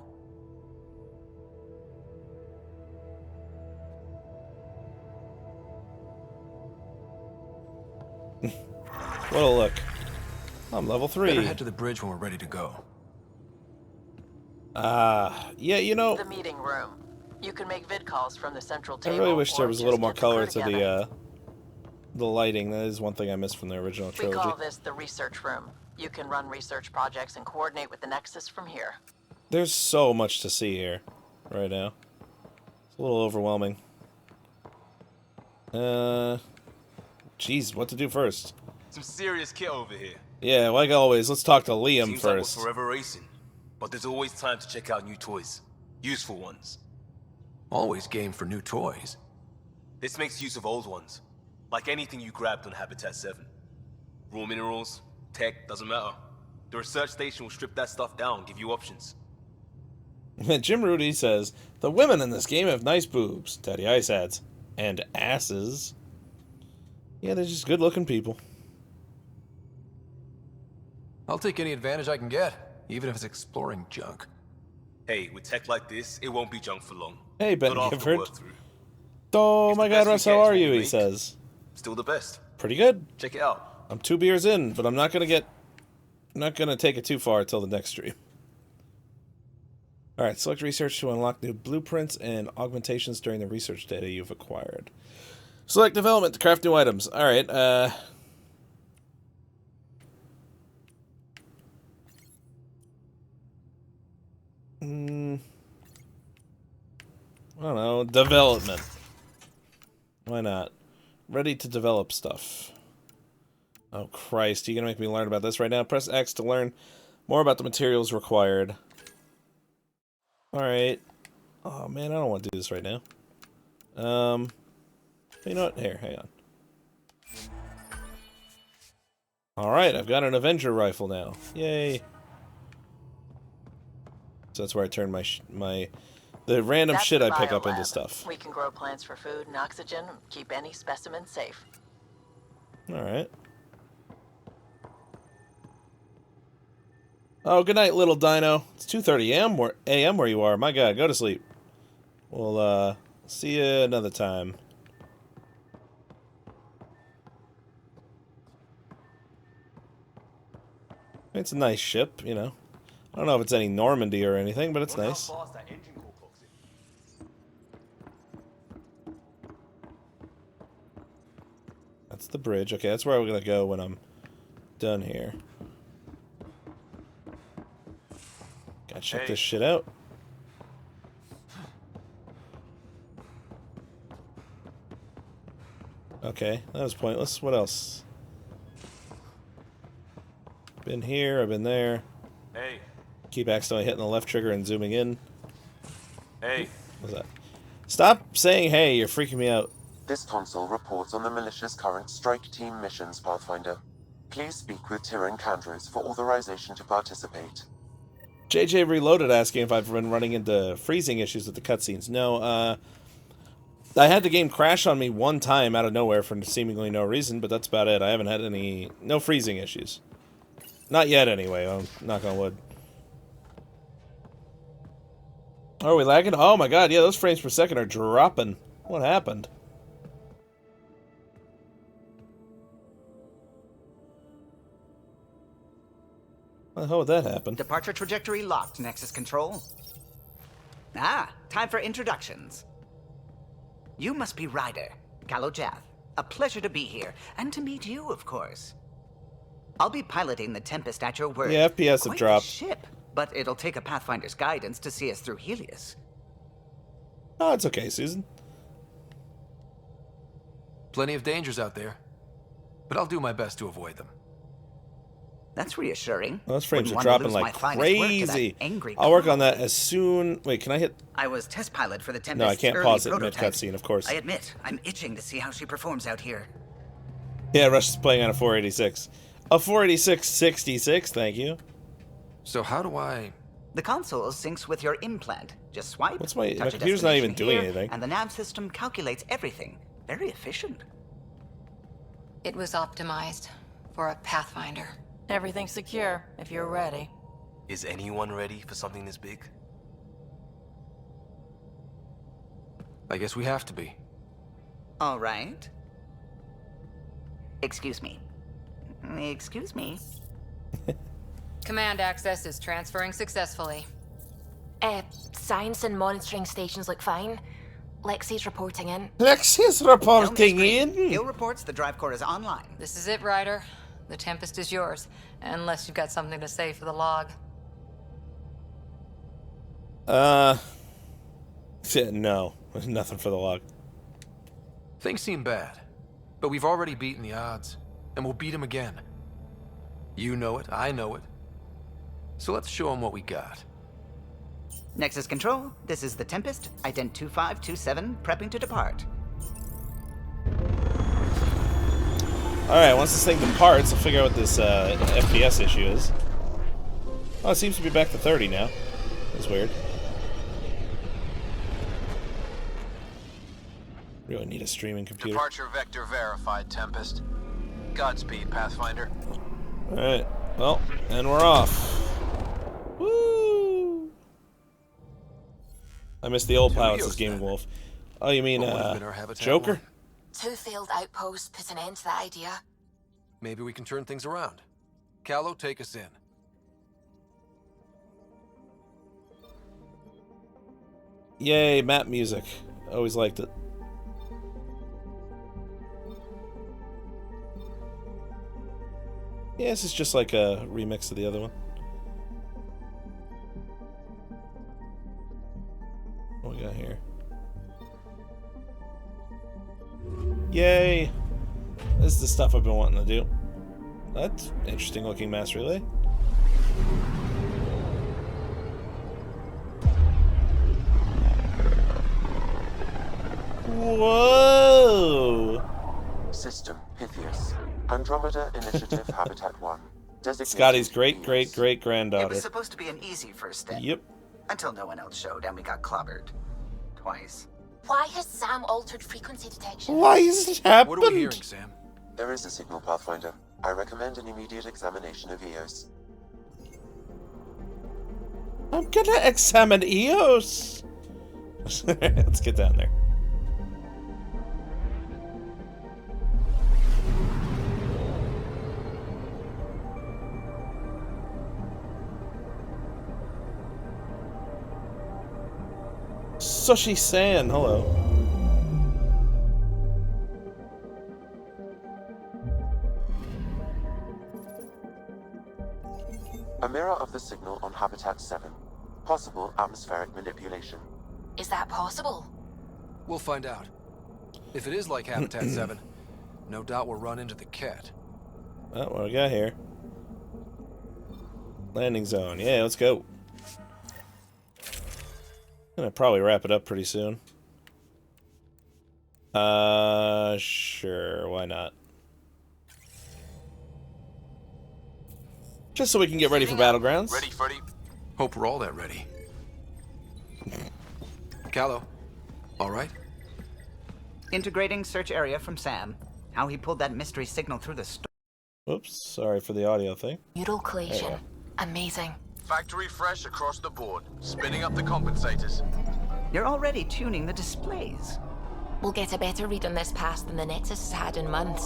What a look. I'm level 3. Better head to the bridge when we're ready to go. Yeah, you know... The meeting room. You can make vid calls from the central I table. really wish there or was a just little more get the color crew to together. the lighting. That is one thing I missed from the original We trilogy. call this the research room. You can run research projects and coordinate with the Nexus from here. There's so much to see here right now. It's a little overwhelming. Jeez, what to do first? Some serious kit over here. Yeah, like always, let's talk to Liam Seems first. like we're forever racing, but there's always time to check out new toys. Useful ones. Always game for new toys. This makes use of old ones. Like anything you grabbed on Habitat 7. Raw minerals, tech, doesn't matter. The research station will strip that stuff down and give you options. Jim Rudy says, the women in this game have nice boobs, Teddy Ice adds. And asses. Yeah, they're just good-looking people. I'll take any advantage I can get, even if it's exploring junk. Hey, with tech like this, it won't be junk for long. Hey, Ben Not after Gifford. work through. Oh If my the god, best we Russ, get how is are what you? we He make, says. Still the best. Pretty good. Check it out. I'm 2 beers in, but I'm not gonna take it too far till the next stream. Alright, select research to unlock new blueprints and augmentations during the research data you've acquired. Select development to craft new items. Alright, I don't know, development. Why not? Ready to develop stuff. Oh Christ, you gonna make me learn about this right now? Press X to learn more about the materials required. Alright. Oh man, I don't want to do this right now. You know what? Here, hang on. Alright, I've got an Avenger rifle now. Yay. So that's where I turn the random That's shit the I pick up biolab. into stuff. We can grow plants for food and oxygen, keep any specimen safe. Alright. Oh, good night, little dino. It's 2:30 a.m. where you are. My god, go to sleep. We'll, see you another time. It's a nice ship, you know. I don't know if it's any Normandy or anything, but it's nice. That's the bridge. Okay, that's where we're gonna go when I'm done here. Gotta check this shit out. Okay, that was pointless. What else? Been here, I've been there. Hey. Keep accidentally hitting the left trigger and zooming in. Hey. What's that? Stop saying hey, you're freaking me out. This console reports on the militia's current strike team missions, Pathfinder. Please speak with Tyrann Kandros for authorization to participate. JJ Reloaded asking if I've been running into freezing issues with the cutscenes. No, I had the game crash on me one time out of nowhere for seemingly no reason, but that's about it. I haven't had no freezing issues. Not yet, anyway. I'm knock on wood. Are we lagging? Oh my god, yeah, those frames per second are dropping. What happened? How the hell would that happen? Departure trajectory locked, Nexus Control. Ah, time for introductions. You must be Ryder, Kalojath. A pleasure to be here, and to meet you, of course. I'll be piloting the Tempest at your word. Yeah, FPS have Quite dropped. a ship, but it'll take a Pathfinder's guidance to see us through Helios. Oh, it's okay, Susan. Plenty of dangers out there, but I'll do my best to avoid them. That's reassuring. Well, those frames Wouldn't are want to dropping lose like my finest work to that crazy. angry I'll work clown. on that as soon... Wait, can I hit... I was test pilot for the Tempest. No, I can't pause it mid-cutscene, of course. I admit, I'm itching to see how she performs out here. Yeah, Rush is playing on a 486. A 486-66, thank you. So how do I... The console syncs with your implant. Just swipe. What's my touch a computer's not even destination doing here, anything. And the nav system calculates everything. Very efficient. It was optimized for a Pathfinder. Everything's secure, if you're ready. Is anyone ready for something this big? I guess we have to be. All right. Excuse me. Excuse me. Command access is transferring successfully. Science and monitoring stations look fine. Lexi's reporting in. Lexi's reporting in. Gil reports the drive core is online. This is it, Ryder. The Tempest is yours, unless you've got something to say for the log. No. Nothing for the log. Things seem bad, but we've already beaten the odds, and we'll beat them again. You know it, I know it. So let's show them what we got. Nexus Control, this is the Tempest, ident 2527, prepping to depart. Alright, once this thing departs, I'll figure out what this FPS issue is. Oh, it seems to be back to 30 now. That's weird. Really need a streaming computer. Departure vector verified, Tempest. Godspeed, Pathfinder. Alright, well, and we're off. Woo! I missed the old pilots as Gaming Wolf. Oh, you mean, Joker? 2 failed outposts put an end to that idea. Maybe we can turn things around. Callow, take us in. Yay, map music. Always liked it. Yeah, this is just like a remix of the other one. What we got here? Yay! This is the stuff I've been wanting to do. That's interesting looking mass relay. Whoa! System Pythias. Andromeda Initiative Habitat 1. Scotty's great-great-great-granddaughter. It was supposed to be an easy first step. Yep. Until no one else showed and we got clobbered. Twice. Why has Sam altered frequency detection? Why is it happened? What are we hearing, Sam? There is a signal, Pathfinder. I recommend an immediate examination of EOS. I'm gonna examine EOS. Let's get down there. Sushi-san, hello. A mirror of the signal on Habitat 7. Possible atmospheric manipulation. Is that possible? We'll find out. If it is like Habitat 7, no doubt we'll run into the cat. Oh, what do we got here? Landing zone. Yeah, let's go. Gonna probably wrap it up pretty soon. Sure, why not? Just so we can get ready for Battlegrounds. Ready, Freddy. Hope we're all that ready. Callow, all right? Integrating search area from Sam. How he pulled that mystery signal through the storm. Oops, sorry for the audio thing. Mutilation. Amazing. Factory fresh across the board. Spinning up the compensators. You're already tuning the displays. We'll get a better read on this pass than the Nexus has had in months.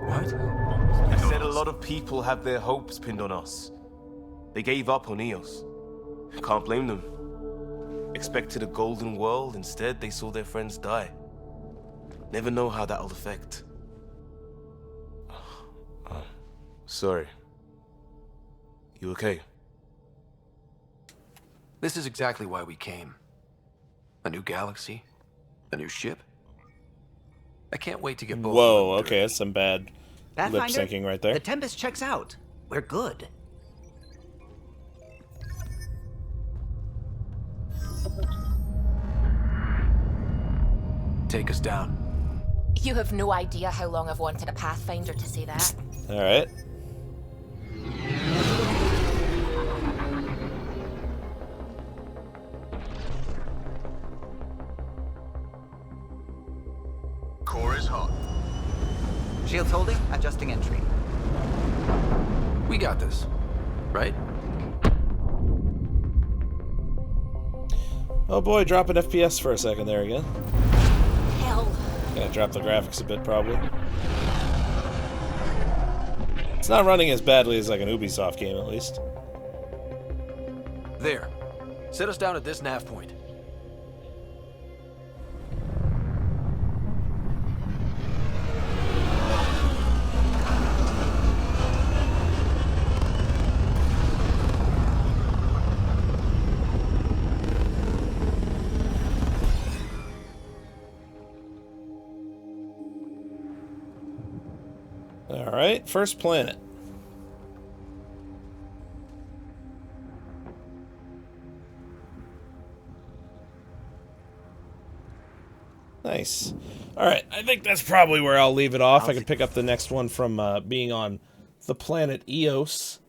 What? I said a lot of people have their hopes pinned on us. They gave up on EOS. Can't blame them. Expected a golden world, instead they saw their friends die. Never know how that'll affect. Sorry. You okay? This is exactly why we came. A new galaxy, a new ship. I can't wait to get both. Whoa, okay, that's some bad lip Pathfinder, syncing right there. The Tempest checks out. We're good. Take us down. You have no idea how long I've wanted a Pathfinder to say that. All right. Core is hot. Shields holding, adjusting entry. We got this, right? Oh boy, dropping FPS for a second there again. Hell. Gonna drop the graphics a bit, probably. It's not running as badly as like an Ubisoft game, at least. There. Set us down at this nav point. Alright, first planet. Nice. Alright, I think that's probably where I'll leave it off. I can pick up the next one from being on the planet Eos.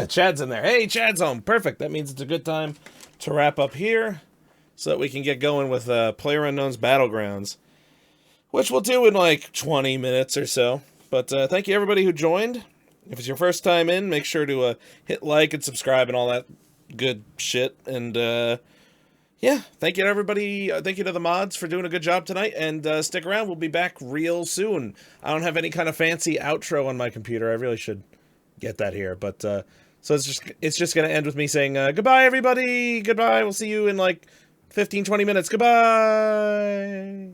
Chad's in there. Hey, Chad's home. Perfect. That means it's a good time to wrap up here so that we can get going with PlayerUnknown's Battlegrounds, which we'll do in like 20 minutes or so. But thank you everybody who joined. If it's your first time in, make sure to hit like and subscribe and all that good shit. And yeah, thank you to everybody. Thank you to the mods for doing a good job tonight. And stick around. We'll be back real soon. I don't have any kind of fancy outro on my computer. I really should get that here. But so it's just going to end with me saying goodbye, everybody. Goodbye. We'll see you in like 15, 20 minutes. Goodbye.